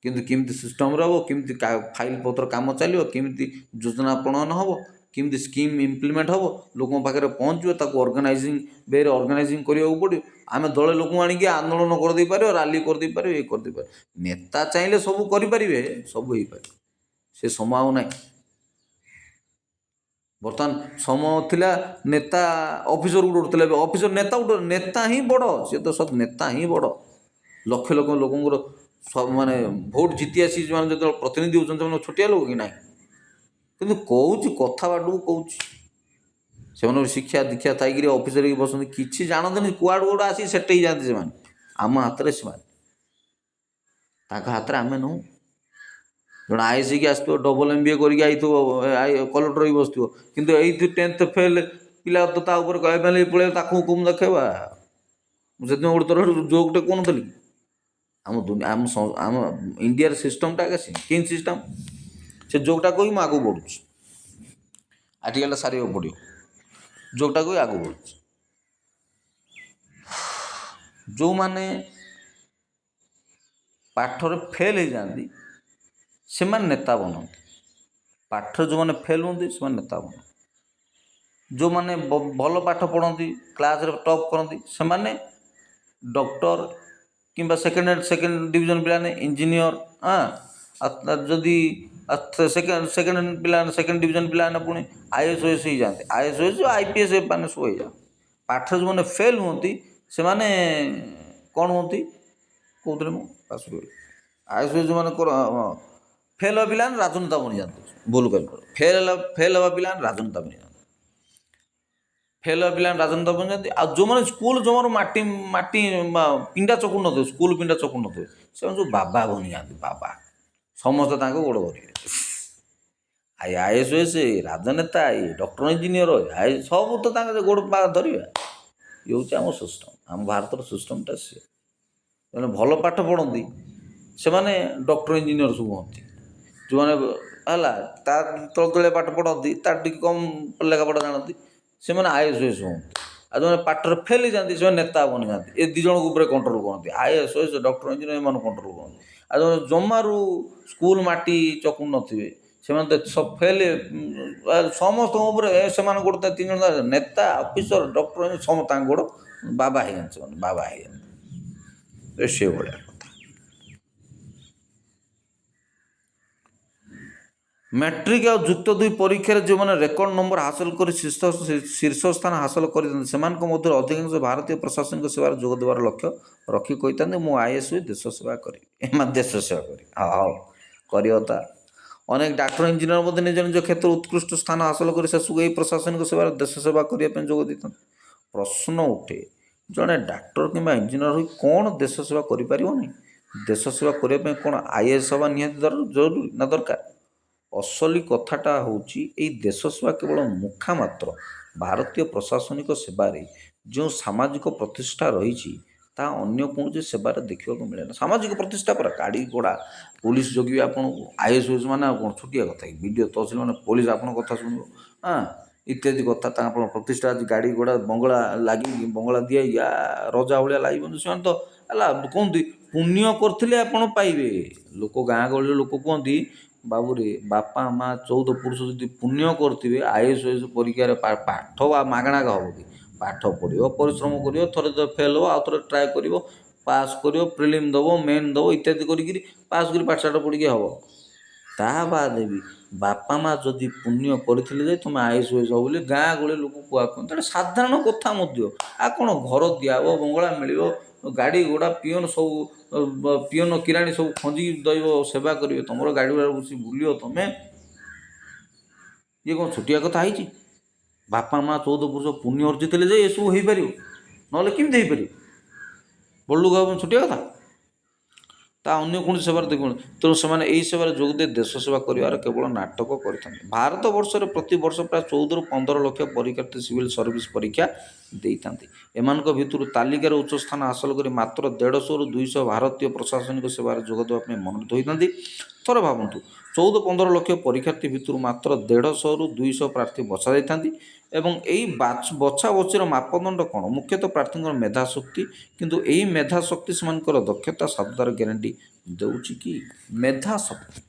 କିନ୍ତୁ କେମିତି ସିଷ୍ଟମ୍ରେ ହେବ, କେମିତି ଫାଇଲ୍ ପତ୍ର କାମ ଚାଲିବ, କେମିତି ଯୋଜନା ପ୍ରଣୟନ ହେବ, କେମିତି ସ୍କିମ୍ ଇମ୍ପ୍ଲିମେଣ୍ଟ ହେବ, ଲୋକଙ୍କ ପାଖରେ ପହଞ୍ଚିବ, ତାକୁ ଅର୍ଗାନାଇଜିଂ କରିବାକୁ ପଡ଼ିବ। ଆମେ ଦଳେ ଲୋକଙ୍କୁ ଆଣିକି ଆନ୍ଦୋଳନ କରିଦେଇପାରିବ, ରାଲି କରିଦେଇପାରିବ, ଇଏ କରିଦେଇପାରିବ। ନେତା ଚାହିଁଲେ ସବୁ କରିପାରିବେ, ସବୁ ହେଇପାରିବ। ସେ ସମୟ ଆଉ ନାହିଁ। ବର୍ତ୍ତମାନ ସମୟ ଥିଲା ନେତା ଅଫିସରକୁ ଡରୁଥିଲେ, ଏବେ ଅଫିସର ନେତା ହିଁ ବଡ଼। ସେ ତ ସତ ନେତା ହିଁ ବଡ଼। ଲକ୍ଷ ଲକ୍ଷ ଲୋକଙ୍କର ମାନେ ଭୋଟ ଜିତି ଆସି ସେମାନେ ଯେତେବେଳେ ପ୍ରତିନିଧି ହେଉଛନ୍ତି, ସେମାନେ ଛୋଟିଆ ଲୋକ କି ନାହିଁ। କିନ୍ତୁ କହୁଛି, କଥା ବାଟକୁ କହୁଛି। ସେମାନଙ୍କର ଶିକ୍ଷା ଦୀକ୍ଷା ଥାଇକିରି ଅଫିସର ହେଇକି ବସନ୍ତି, କିଛି ଜାଣନ୍ତିନି, କୁଆଡ଼ୁ ଗୋଟେ ଆସିକି ସେଟ୍ ହେଇଯାଆନ୍ତି ସେମାନେ। ଆମ ହାତରେ ସେମାନେ, ତାଙ୍କ ହାତରେ ଆମେ ନୁହଁ। ଜଣେ IAS ହେଇକି ଆସିଥିବ, ଡବଲ MBA କରିକି ଆଇଥିବ, କଲେକ୍ଟର ହେଇକି ବସିଥିବ, କିନ୍ତୁ 8th 10th ଫେଲ୍ ପିଲା ତ ତା ଉପରେ MLA ପଳେଇବ, ତାକୁ ହୁକୁମ ଦେଖେଇବା। ମୁଁ ସେଥିପାଇଁ ଗୋଟେ ଥର ଜୋକ୍ଟେ କହୁନଥିଲି କି, ଆମ ଇଣ୍ଡିଆର ସିଷ୍ଟମ୍ଟା ଆଗେ କେମିତି ସିଷ୍ଟମ୍, ସେ ଜୋକ୍ଟା କହି ମୁଁ ଆଗକୁ ବଢ଼ୁଛି। ଆର୍ଟିକଲ୍ଟା ସାରିବାକୁ ପଡ଼ିବ। ଜୋକ୍ଟା କହି ଆଗକୁ ବଢ଼ୁଛି। ଯେଉଁମାନେ ପାଠରେ ଫେଲ୍ ହେଇଯାଆନ୍ତି ସେମାନେ ନେତା ବନନ୍ତି। ପାଠରେ ଯେଉଁମାନେ ଫେଲ୍ ହୁଅନ୍ତି ସେମାନେ ନେତା ବନନ୍ତି। ଯେଉଁମାନେ ଭଲ ପାଠ ପଢ଼ନ୍ତି, କ୍ଲାସ୍ରେ ଟପ୍ କରନ୍ତି, ସେମାନେ ଡକ୍ଟର କିମ୍ବା ସେକେଣ୍ଡ ଡିଭିଜନ୍ ପିଲାମାନେ ଇଞ୍ଜିନିୟର। ଯଦି ସେକେଣ୍ଡ ଡିଭିଜନ୍ ପିଲାମାନେ ପୁଣି IAS ହେଇଯାଆନ୍ତି, IAS IPS ମାନେ ସବୁ ହେଇଯାଆନ୍ତି। ପାଠରେ ଯେଉଁମାନେ ଫେଲ୍ ହୁଅନ୍ତି ସେମାନେ କ'ଣ ହୁଅନ୍ତି କହୁଥିଲେ ମୁଁ IAS ଯେଉଁମାନେ ଫେଲ୍ ହେବା ପିଲାମାନେ ରାଜନେତା ବନିଯାଆନ୍ତି। ଭୁଲ କହିଲି, ଫେଲ୍ ହେବା ପିଲାମାନେ ରାଜନେତା ବନିଯାଆନ୍ତି। ଫେଲ୍ ହେବା ପିଲାମାନେ ରାଜନେତା ବନିଯାଆନ୍ତି। ଆଉ ଯେଉଁମାନେ ସ୍କୁଲ ଜମାରୁ ମାଟି ପିଣ୍ଡା ଚକୁଡ଼ି ନଥିବେ, ସ୍କୁଲ ପିଣ୍ଡା ଚକୁଡ଼ି ନଥିବେ, ସେମାନେ ସବୁ ବାବା ବନିଯାଆନ୍ତି। ବାବା, ସମସ୍ତେ ତାଙ୍କୁ ଗୋଡ଼ କରିବେ। IAS ରାଜନେତା, ଡକ୍ଟର, ଇଞ୍ଜିନିୟର, ସବୁ ତ ତାଙ୍କ ଗୋଡ଼ ଧରିବେ। ଇଏ ହେଉଛି ଆମ ସିଷ୍ଟମ୍, ଆମ ଭାରତର ସିଷ୍ଟମ୍ଟା। ସିଏ ସେମାନେ ଭଲ ପାଠ ପଢ଼ନ୍ତି, ସେମାନେ ଡକ୍ଟର ଇଞ୍ଜିନିୟର ସବୁ ହୁଅନ୍ତି। ଯେଉଁମାନେ ହେଲା ତା ତଳେ ପାଠ ପଢ଼ନ୍ତି, ତାର ଟିକେ କମ୍ ଲେଖାପଢ଼ା ଜାଣନ୍ତି, ସେମାନେ IAS ହୁଅନ୍ତି। ଆଉ ଯେଉଁମାନେ ପାଠରେ ଫେଲ୍ ହେଇଯାନ୍ତି ସେମାନେ ନେତା ବନିଯାଆନ୍ତି। ଏ ଦୁଇ ଜଣଙ୍କ ଉପରେ କଣ୍ଟ୍ରୋଲ୍ କରନ୍ତି, IAS ଡକ୍ଟର ଇଞ୍ଜିନିୟର, ଏମାନଙ୍କୁ କଣ୍ଟ୍ରୋଲ୍ କରନ୍ତି। ଆଉ ଯେଉଁମାନେ ଜମାରୁ ସ୍କୁଲ ମାଟି ଚକୁଡ଼ି ନଥିବେ, ସେମାନେ ତ ସବୁ ଫେଲ୍, ସମସ୍ତଙ୍କ ଉପରେ ସେମାନେ ଗୋଟେ 3 ଜଣ ନେତା, ଅଫିସର, ଡକ୍ଟର, ସମସ୍ତେ ତାଙ୍କ ଗୋଡ଼ ବାବା ହେଇଯାନ୍ତି। ସେମାନେ ବାବା ହେଇଯାନ୍ତି। ସେଭଳିଆ କଥା। ମ୍ୟାଟ୍ରିକ୍ ଆଉ ଯୁକ୍ତ 2 ପରୀକ୍ଷାରେ ଯେଉଁମାନେ ରେକର୍ଡ଼ ନମ୍ବର ହାସଲ କରି ଶୀର୍ଷ ସ୍ଥାନ ହାସଲ କରିଥାନ୍ତି, ସେମାନଙ୍କ ମଧ୍ୟରୁ ଅଧିକାଂଶ ଭାରତୀୟ ପ୍ରଶାସନିକ ସେବାରେ ଯୋଗ ଦେବାର ଲକ୍ଷ୍ୟ ରଖି କହିଥାନ୍ତି, ମୁଁ IAS ହୋଇ ଦେଶ ସେବା କରିବି। ଏମାନେ ଦେଶ ସେବା କରିବି, ହଉ କରିବ ତା। ଅନେକ ଡାକ୍ତର, ଇଞ୍ଜିନିୟର ମଧ୍ୟ ନିଜ ନିଜ କ୍ଷେତ୍ରରେ ଉତ୍କୃଷ୍ଟ ସ୍ଥାନ ହାସଲ କରି ଶେଷକୁ ଏହି ପ୍ରଶାସନିକ ସେବାରେ ଦେଶ ସେବା କରିବା ପାଇଁ ଯୋଗ ଦେଇଥାନ୍ତି। ପ୍ରଶ୍ନ ଉଠେ, ଜଣେ ଡାକ୍ତର କିମ୍ବା ଇଞ୍ଜିନିୟର ହୋଇ କ'ଣ ଦେଶ ସେବା କରିପାରିବ ନାହିଁ? ଦେଶ ସେବା କରିବା ପାଇଁ କ'ଣ IAS ହେବା ନିହାତି ଜରୁରୀ ନା ଦରକାର? ଅସଲି କଥାଟା ହେଉଛି, ଏଇ ଦେଶ ସେବା କେବଳ ମୁଖା ମାତ୍ର। ଭାରତୀୟ ପ୍ରଶାସନିକ ସେବାରେ ଯେଉଁ ସାମାଜିକ ପ୍ରତିଷ୍ଠା ରହିଛି, ତାହା ଅନ୍ୟ କୌଣସି ସେବାରେ ଦେଖିବାକୁ ମିଳେ ନା। ସାମାଜିକ ପ୍ରତିଷ୍ଠା ପରା, ଗାଡ଼ି ଘୋଡ଼ା ପୋଲିସ ଜଗିବେ ଆପଣଙ୍କୁ। IAS ମାନେ ଆଉ କ'ଣ ଛୋଟିଆ କଥା କି? BDO ତହସିଲ ମାନେ ପୋଲିସ ଆପଣଙ୍କ କଥା ଶୁଣିବ, ଇତ୍ୟାଦି କଥା। ତାଙ୍କ ପ୍ରତିଷ୍ଠା ଅଛି, ଗାଡ଼ି ଘୋଡ଼ା ବଙ୍ଗଳା ଲାଗିକି, ବଙ୍ଗଳା ଦିଆହେଇକି ରଜା ଭଳିଆ ଲାଗିବନି। ସେମାନେ ତ ହେଲା କୁହନ୍ତି ପୁଣ୍ୟ କରିଥିଲେ ଆପଣ ପାଇବେ। ଲୋକ ଗାଁ ଗହଳିର ଲୋକ କୁହନ୍ତି ବାବୁରେ ବାପା ମା 14 ପୁରୁଷ ଯଦି ପୁଣ୍ୟ କରୁଥିବେ IAS ପରୀକ୍ଷାରେ ପାଠ ବା ମାଗଣା ହେବ କି? ପାଠ ପଢ଼ିବ, ପରିଶ୍ରମ କରିବ, ଥରେ ଫେଲ୍ ହେବ, ଆଉ ଥରେ ଟ୍ରାଏ କରିବ, ପାସ୍ କରିବ, ପ୍ରିଲିମ୍ ଦେବ, ମେନ୍ ଦେବ, ଇତ୍ୟାଦି କରିକିରି ପାସ୍ କରି ପାଠଶାଠ ପଢ଼ିକି ହେବ। ତା ବାଦ ବି ବାପା ମା ଯଦି ପୁଣ୍ୟ କରିଥିଲେ ଯେ ତୁମେ IAS ହେବ ବୋଲି ଗାଁ ଗହଳି ଲୋକ କୁହାକୁହନ୍ତି, ଏଇଟା ସାଧାରଣ କଥା ମଧ୍ୟ। ଆଉ କ'ଣ ଘର ଦିଆହେବ, ବଙ୍ଗଳା ମିଳିବ, ଗାଡ଼ି ଘୋଡ଼ା ପିଅନ ସବୁ ପିଅନ କିରାଣୀ ସବୁ ଖଞ୍ଜିକି ଦଇବ, ସେବା କରିବେ, ତୁମର ଗାଡ଼ି ଘୋଡ଼ା ବସି ବୁଲିବ ତୁମେ? ଇଏ କ'ଣ ଛୋଟିଆ କଥା ହେଇଛି? ବାପା ମା 14 ପୁରୁଷ ପୁଣ୍ୟ ଅର୍ଜିଥିଲେ ଯେ ଏସବୁ ହେଇପାରିବ, ନହେଲେ କେମିତି ହେଇପାରିବ? ବଡ଼ ଲୋକ ହେବା ଛୋଟିଆ କଥା? ତା ଅନ୍ୟ କୌଣସି ସେବାରେ ଦେଖୁନି। ତେଣୁ ସେମାନେ ଏହି ସେବାରେ ଯୋଗ ଦେଇ ଦେଶ ସେବା କରିବାର କେବଳ ନାଟକ କରିଥାନ୍ତି। ଭାରତ ବର୍ଷରେ ପ୍ରତିବର୍ଷ ପ୍ରାୟ 14ରୁ 15 ଲକ୍ଷ ପରୀକ୍ଷାର୍ଥୀ ସିଭିଲ୍ ସର୍ଭିସ୍ ପରୀକ୍ଷା ଦେଇଥାନ୍ତି। ଏମାନଙ୍କ ଭିତରୁ ତାଲିକାରେ ଉଚ୍ଚ ସ୍ଥାନ ହାସଲ କରି ମାତ୍ର 150ରୁ 200 ଭାରତୀୟ ପ୍ରଶାସନିକ ସେବାରେ ଯୋଗ ଦେବା ପାଇଁ ମନୋନୀତ ହୋଇଥାନ୍ତି। ଥରେ ଭାବନ୍ତୁ, 14-15 ଲକ୍ଷ ପରୀକ୍ଷାର୍ଥୀ ଭିତରୁ ମାତ୍ର 150ରୁ 200 ପ୍ରାର୍ଥୀ ବଛା ଯାଇଥାନ୍ତି। ଏବଂ ଏହି ବଛା ବଛିର ମାପଦଣ୍ଡ କ'ଣ? ମୁଖ୍ୟତଃ ପ୍ରାର୍ଥୀଙ୍କର ମେଧାଶକ୍ତି। କିନ୍ତୁ ଏହି ମେଧାଶକ୍ତି ସେମାନଙ୍କର ଦକ୍ଷତା ସାଧୁତାର ଗ୍ୟାରେଣ୍ଟି ଦେଉଛି କି? ମେଧାଶକ୍ତି,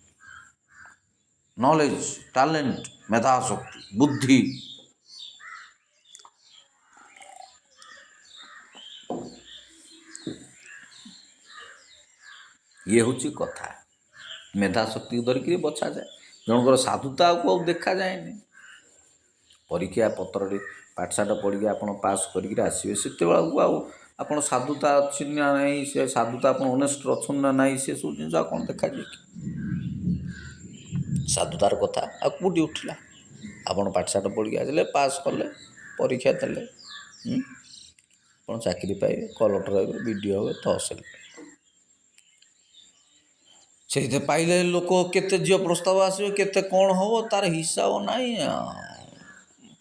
ନଲେଜ, ଟ୍ୟାଲେଣ୍ଟ, ମେଧାଶକ୍ତି, ବୁଦ୍ଧି, ଇଏ ହେଉଛି କଥା। ମେଧାଶକ୍ତିକୁ ଧରିକିରି ବଛାଯାଏ। ଜଣଙ୍କର ସାଧୁତାକୁ ଆଉ ଦେଖାଯାଏନି। ପରୀକ୍ଷା ପତ୍ରରେ ପାଠଶାଠ ପଢ଼ିକି ଆପଣ ପାସ୍ କରିକିରି ଆସିବେ, ସେତେବେଳକୁ ଆଉ ଆପଣ ସାଧୁତା ଅଛି ନା ନାହିଁ, ସେ ସାଧୁତା ଆପଣ ଅନେଷ୍ଟ ଅଛନ୍ତି ନା ନାହିଁ, ସେସବୁ ଜିନିଷ ଆଉ କ'ଣ ଦେଖାଯିବ କି? ସାଧୁତାର କଥା ଆଉ କେଉଁଠି ଉଠିଲା? ଆପଣ ପାଠଶାଠ ପଢ଼ିକି ଆସିଲେ, ପାସ୍ କଲେ, ପରୀକ୍ଷା ଦେଲେ, ଆପଣ ଚାକିରି ପାଇବେ, କଲେକ୍ଟର ହେବେ, BDO ହେବେ, ତହସିଲ ହେବେ। ସେଇଥିରେ ପାଇଲେ ଲୋକ କେତେ ଝିଅ ପ୍ରସ୍ତାବ ଆସିବେ, କେତେ କ'ଣ ହେବ ତା'ର ହିସାବ ନାହିଁ।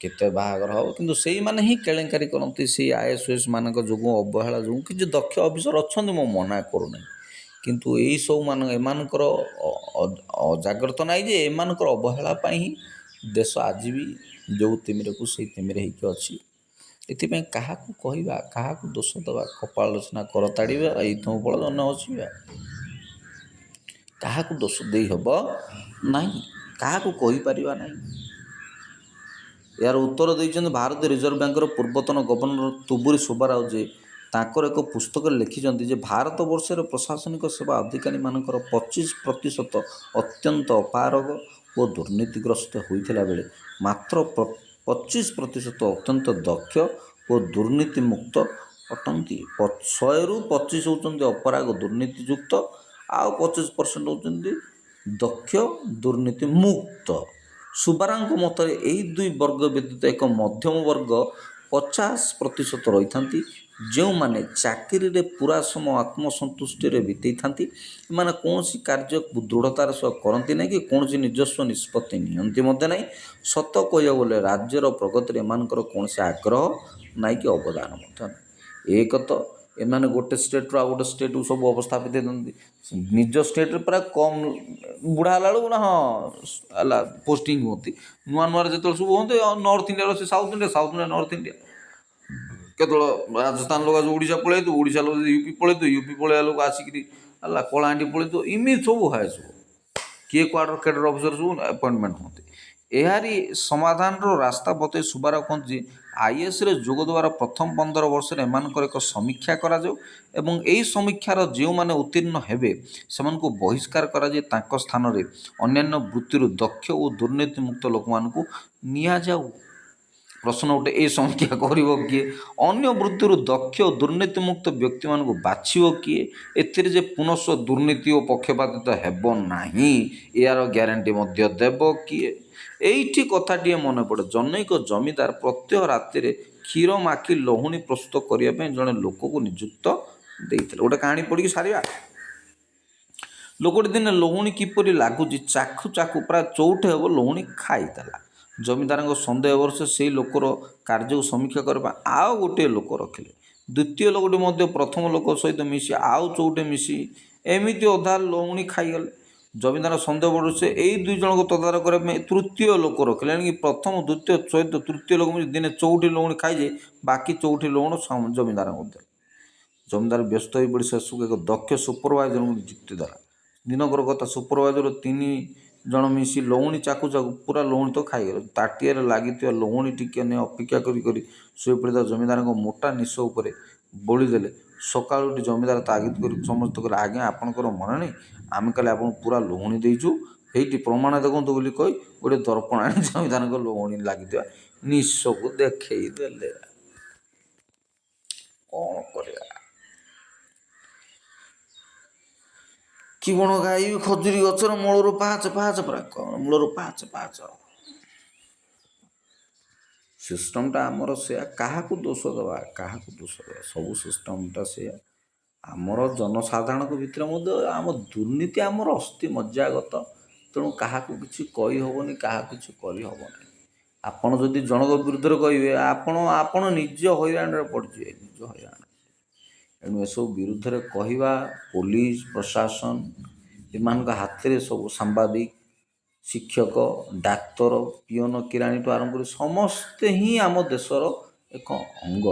କେତେ ବାହାଘର ହେବ, କିନ୍ତୁ ସେଇମାନେ ହିଁ କେଳେଙ୍କାରୀ କରନ୍ତି। ସେଇ IAS ମାନଙ୍କ ଯୋଗୁଁ, ଅବହେଳା ଯୋଗୁଁ। କିଛି ଦକ୍ଷ ଅଫିସର ଅଛନ୍ତି, ମୁଁ ମନା କରୁନାହିଁ, କିନ୍ତୁ ଏଇସବୁ ଏମାନଙ୍କର ଅଜାଗ୍ରତ ନାହିଁ ଯେ ଏମାନଙ୍କର ଅବହେଳା ପାଇଁ ହିଁ ଦେଶ ଆଜି ବି ଯେଉଁ ତିମିରକୁ ସେଇ ତିମିର ହେଇକି ଅଛି। ଏଥିପାଇଁ କାହାକୁ କହିବା, କାହାକୁ ଦୋଷ ଦେବା? କପାଳ ସିନା କରତାଡ଼ିବା, ଏଇଥମ ବଳ ଜନ ହସିବା। କାହାକୁ ଦୋଷ ଦେଇ ହେବ ନାହିଁ, କାହାକୁ କହିପାରିବା ନାହିଁ। ଏହାର ଉତ୍ତର ଦେଇଛନ୍ତି ଭାରତୀୟ ରିଜର୍ଭ ବ୍ୟାଙ୍କର ପୂର୍ବତନ ଗଭର୍ଣ୍ଣର ତୁବୁରି ସୁବାରାଓ, ଯେ ତାଙ୍କର ଏକ ପୁସ୍ତକରେ ଲେଖିଛନ୍ତି ଯେ ଭାରତବର୍ଷରେ ପ୍ରଶାସନିକ ସେବା ଅଧିକାରୀମାନଙ୍କର 25% ଅତ୍ୟନ୍ତ ଅପାରଗ ଓ ଦୁର୍ନୀତିଗ୍ରସ୍ତ ହୋଇଥିଲା ବେଳେ ମାତ୍ର 25% ଅତ୍ୟନ୍ତ ଦକ୍ଷ ଓ ଦୁର୍ନୀତିମୁକ୍ତ ଅଟନ୍ତି। 100ରୁ 25 ହେଉଛନ୍ତି ଅପରାଗ ଦୁର୍ନୀତିଯୁକ୍ତ, ଆଉ 25% ହେଉଛନ୍ତି ଦକ୍ଷ ଦୁର୍ନୀତିମୁକ୍ତ। ସୁବାରାଓଙ୍କ ମତରେ ଏହି ଦୁଇ ବର୍ଗ ବ୍ୟତୀତ ଏକ ମଧ୍ୟମ ବର୍ଗ 50% ରହିଥାନ୍ତି, ଯେଉଁମାନେ ଚାକିରିରେ ପୁରା ସମୟ ଆତ୍ମସନ୍ତୁଷ୍ଟିରେ ବିତେଇଥାନ୍ତି। ଏମାନେ କୌଣସି କାର୍ଯ୍ୟ ଦୃଢ଼ତାର ସହ କରନ୍ତି ନାହିଁ କି କୌଣସି ନିଜସ୍ୱ ନିଷ୍ପତ୍ତି ନିଅନ୍ତି ମଧ୍ୟ ନାହିଁ। ସତ କହିବାକୁ ଗଲେ ରାଜ୍ୟର ପ୍ରଗତିରେ ଏମାନଙ୍କର କୌଣସି ଆଗ୍ରହ ନାହିଁ କି ଅବଦାନ ମଧ୍ୟ ନାହିଁ। ଏକ ତ ଏମାନେ ଗୋଟେ ଷ୍ଟେଟ୍ରୁ ଆଉ ଗୋଟେ ଷ୍ଟେଟ୍କୁ ସବୁ ଅବସ୍ଥାପିତ ହେଇଥାନ୍ତି। ନିଜ ଷ୍ଟେଟ୍ରେ ପୁରା କମ୍ ବୁଢ଼ା ହେଲା ବେଳକୁ ନା ହଁ ହେଲା ପୋଷ୍ଟିଂ ହୁଅନ୍ତି। ନୂଆ ନୂଆରେ ଯେତେବେଳେ ସବୁ ହୁଅନ୍ତି, ନର୍ଥ ଇଣ୍ଡିଆର ସେ south India, south India north India, କେତେବେଳେ ରାଜସ୍ଥାନ ଲୋକ ଆସି ଓଡ଼ିଶା ପଳେଇଥିବ, ଓଡ଼ିଶା ଲୋକ UP ପଳେଇଥିବ, UP ପଳେଇବା ଲୋକ ଆସିକିରି ହେଲା କଳାହାଣ୍ଡି ପଳେଇଥିବ, ଏମିତି ସବୁ ହୁଏ। ସବୁ କିଏ କୁଆଡ଼ର କେଡ଼ର ଅଫିସର ସବୁ ଆପଏଣ୍ଟମେଣ୍ଟ ହୁଅନ୍ତି। ଏହାରି ସମାଧାନର ରାସ୍ତା ବତାଇ ସୁବାରାଓ କହନ୍ତି ଯେ IASରେ ଯୋଗ ଦେବାର ପ୍ରଥମ 15 ବର୍ଷରେ ଏମାନଙ୍କର ଏକ ସମୀକ୍ଷା କରାଯାଉ ଏବଂ ଏହି ସମୀକ୍ଷାର ଯେଉଁମାନେ ଉତ୍ତୀର୍ଣ୍ଣ ହେବେ ସେମାନଙ୍କୁ ବହିଷ୍କାର କରାଯାଇ ତାଙ୍କ ସ୍ଥାନରେ ଅନ୍ୟାନ୍ୟ ବୃତ୍ତିରୁ ଦକ୍ଷ ଓ ଦୁର୍ନୀତିମୁକ୍ତ ଲୋକମାନଙ୍କୁ ନିଆଯାଉ। ପ୍ରଶ୍ନ ଉଠେ, ଏ ସମୀକ୍ଷା କରିବ କିଏ? ଅନ୍ୟ ବୃତ୍ତିରୁ ଦକ୍ଷ ଓ ଦୁର୍ନୀତିମୁକ୍ତ ବ୍ୟକ୍ତିମାନଙ୍କୁ ବାଛିବ କିଏ? ଏଥିରେ ଯେ ପୁନଃ ଦୁର୍ନୀତି ଓ ପକ୍ଷପାତିତ୍ୱ ହେବ ନାହିଁ, ଏହାର ଗ୍ୟାରେଣ୍ଟି ମଧ୍ୟ ଦେବ କିଏ? ଏଇଠି କଥାଟିଏ ମନେ ପଡ଼େ। ଜନୈକ ଜମିଦାର ପ୍ରତ୍ୟହ ରାତିରେ କ୍ଷୀର ମାଖି ଲହୁଣୀ ପ୍ରସ୍ତୁତ କରିବା ପାଇଁ ଜଣେ ଲୋକକୁ ନିଯୁକ୍ତ ଦେଇଥିଲେ। ଗୋଟେ କାହାଣୀ ପଢ଼ିକି ସାରିବା। ଲୋକଟି ଦିନେ ଲହୁଣୀ କିପରି ଲାଗୁଛି ଚାଖୁ ଚାଖୁ ପ୍ରାୟ ଚଉଠେ ହେବ ଲହୁଣୀ ଖାଇଦେଲା। ଜମିଦାରଙ୍କ ସନ୍ଦେହ ବର୍ଷ ସେହି ଲୋକର କାର୍ଯ୍ୟକୁ ସମୀକ୍ଷା କରିବା ଆଉ ଗୋଟିଏ ଲୋକ ରଖିଲେ। ଦ୍ୱିତୀୟ ଲୋକଟି ମଧ୍ୟ ପ୍ରଥମ ଲୋକ ସହିତ ମିଶି ଆଉ ଚଉଠେ ମିଶି ଏମିତି ଅଧା ଲହୁଣୀ ଖାଇଗଲେ। ଜମିଦାର ସନ୍ଦେହ ବଢ଼ୁ ସେ ଏଇ ଦୁଇ ଜଣଙ୍କୁ ତଦାରଖ କରିବା ପାଇଁ ତୃତୀୟ ଲୋକ ରଖିଲେ। ଏଣିକି ପ୍ରଥମ ଦ୍ୱିତୀୟ ସହିତ ତୃତୀୟ ଲୋକ ମିଶି ଦିନେ ଚଉଠି ଲହୁଣୀ ଖାଇଯାଇ ବାକି ଚଉଠି ଲହୁଣ ଜମିଦାରଙ୍କୁ ଦେଲେ। ଜମିଦାର ବ୍ୟସ୍ତ ହୋଇପଡ଼ି ଶେଷକୁ ଏକ ଦକ୍ଷ ସୁପରଭାଇଜରଙ୍କୁ ନିଯୁକ୍ତି ଦେଲା। ଦିନକର କଥା, ସୁପରଭାଇଜର 3 ଜଣ ମିଶି ଲହୁଣୀ ଚାକୁ ଚାକୁ ପୁରା ଲହୁଣୀ ତ ଖାଇଗଲେ। ତାଟିଆରେ ଲାଗିଥିବା ଲହୁଣୀ ଟିକେ ନେଇ ଅପେକ୍ଷା କରି କରି ଶୋଇପଡ଼ିଥିବା ଜମିଦାରଙ୍କ ମୋଟା ନିଶ ଉପରେ ବୋଳିଦେଲେ। ସକାଳୁ ଉଠି ଜମିଦାର ତାଗିଦ କରି ସମସ୍ତ କହିଲେ, ଆଜ୍ଞା ଆପଣଙ୍କର ମନେ ନାହିଁ, ଆମେ କାଲି ଆପଣଙ୍କୁ ପୁରା ଲହୁଣୀ ଦେଇଛୁ, ହେଇଠି ପ୍ରମାଣ ଦେଖନ୍ତୁ ବୋଲି କହି ଗୋଟେ ଦର୍ପଣ ଆଣି ଜମିଦାରଙ୍କ ଲହୁଣୀ ଲାଗିଥିବା ନିଶକୁ ଦେଖେଇ ଦେଲେ। କ'ଣ କରିବା? କି ବଣ ଗାଈ ଖଜୁରୀ ଗଛର ମୂଳରୁ ପାହାଚ ପାହାଚ ପୁରା ମୂଳରୁ ପାହାଚ ପାହାଚ। ସିଷ୍ଟମଟା ଆମର ସେୟା। କାହାକୁ ଦୋଷ ଦେବା, କାହାକୁ ଦୋଷ ଦେବା? ସବୁ ସିଷ୍ଟମଟା ସେୟା। ଆମର ଜନସାଧାରଣଙ୍କ ଭିତରେ ମଧ୍ୟ ଆମ ଦୁର୍ନୀତି ଆମର ଅସ୍ଥି ମଜ୍ଜାଗତ। ତେଣୁ କାହାକୁ କିଛି କହିହେବନି, କାହାକୁ କିଛି କରିହେବନି। ଆପଣ ଯଦି ଜଣଙ୍କ ବିରୁଦ୍ଧରେ କହିବେ, ଆପଣ ନିଜ ହଇରାଣରେ ପଡ଼ିଯିବେ, ନିଜ ହଇରାଣ। ଏଣୁ ଏସବୁ ବିରୁଦ୍ଧରେ କହିବା, ପୋଲିସ ପ୍ରଶାସନ ଏମାନଙ୍କ ହାତରେ ସବୁ, ସାମ୍ବାଦିକ, ଶିକ୍ଷକ, ଡାକ୍ତର, ପିଅନ କିରାଣୀଠୁ ଆରମ୍ଭ କରି ସମସ୍ତେ ହିଁ ଆମ ଦେଶର ଏକ ଅଙ୍ଗ।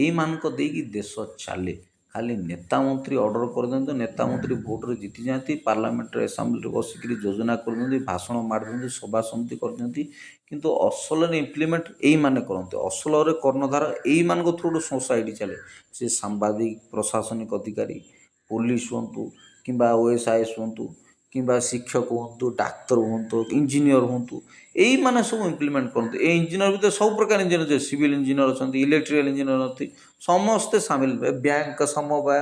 ଏଇମାନଙ୍କ ଦେଇକି ଦେଶ ଚାଲେ। ଖାଲି ନେତା ମନ୍ତ୍ରୀ ଅର୍ଡ଼ର କରିଦିଅନ୍ତି, ନେତା ମନ୍ତ୍ରୀ ଭୋଟରେ ଜିତି ଯାଆନ୍ତି, ପାର୍ଲାମେଣ୍ଟରେ ଆସେମ୍ବଲିରେ ବସିକିରି ଯୋଜନା କରିଦିଅନ୍ତି, ଭାଷଣ ମାରିଦିଅନ୍ତି, ସଭା ସମିତି କରିଦିଅନ୍ତି। କିନ୍ତୁ ଅସଲରେ ଇମ୍ପ୍ଲିମେଣ୍ଟ ଏଇମାନେ କରନ୍ତି। ଅସଲରେ କର୍ଣ୍ଣଧାର ଏଇମାନଙ୍କ ଥ୍ରୁରୁ ସୋସାଇଟି ଚାଲେ। ସେ ସାମ୍ବାଦିକ, ପ୍ରଶାସନିକ ଅଧିକାରୀ, ପୋଲିସ ହୁଅନ୍ତୁ କିମ୍ବା OSIS ହୁଅନ୍ତୁ କିମ୍ବା ଶିକ୍ଷକ ହୁଅନ୍ତୁ, ଡାକ୍ତର ହୁଅନ୍ତୁ, ଇଞ୍ଜିନିୟର ହୁଅନ୍ତୁ, ଏଇମାନେ ସବୁ ଇମ୍ପ୍ଲିମେଣ୍ଟ କରନ୍ତି। ଏ ଇଞ୍ଜିନିୟର ଭିତରେ ସବୁ ପ୍ରକାର ଇଞ୍ଜିନିୟର, ସିଭିଲ୍ ଇଞ୍ଜିନିୟର ଅଛନ୍ତି, ଇଲେକ୍ଟ୍ରିକାଲ ଇଞ୍ଜିନିୟର ଅଛନ୍ତି, ସମସ୍ତେ ସାମିଲ। ବ୍ୟାଙ୍କ ସମବାୟ,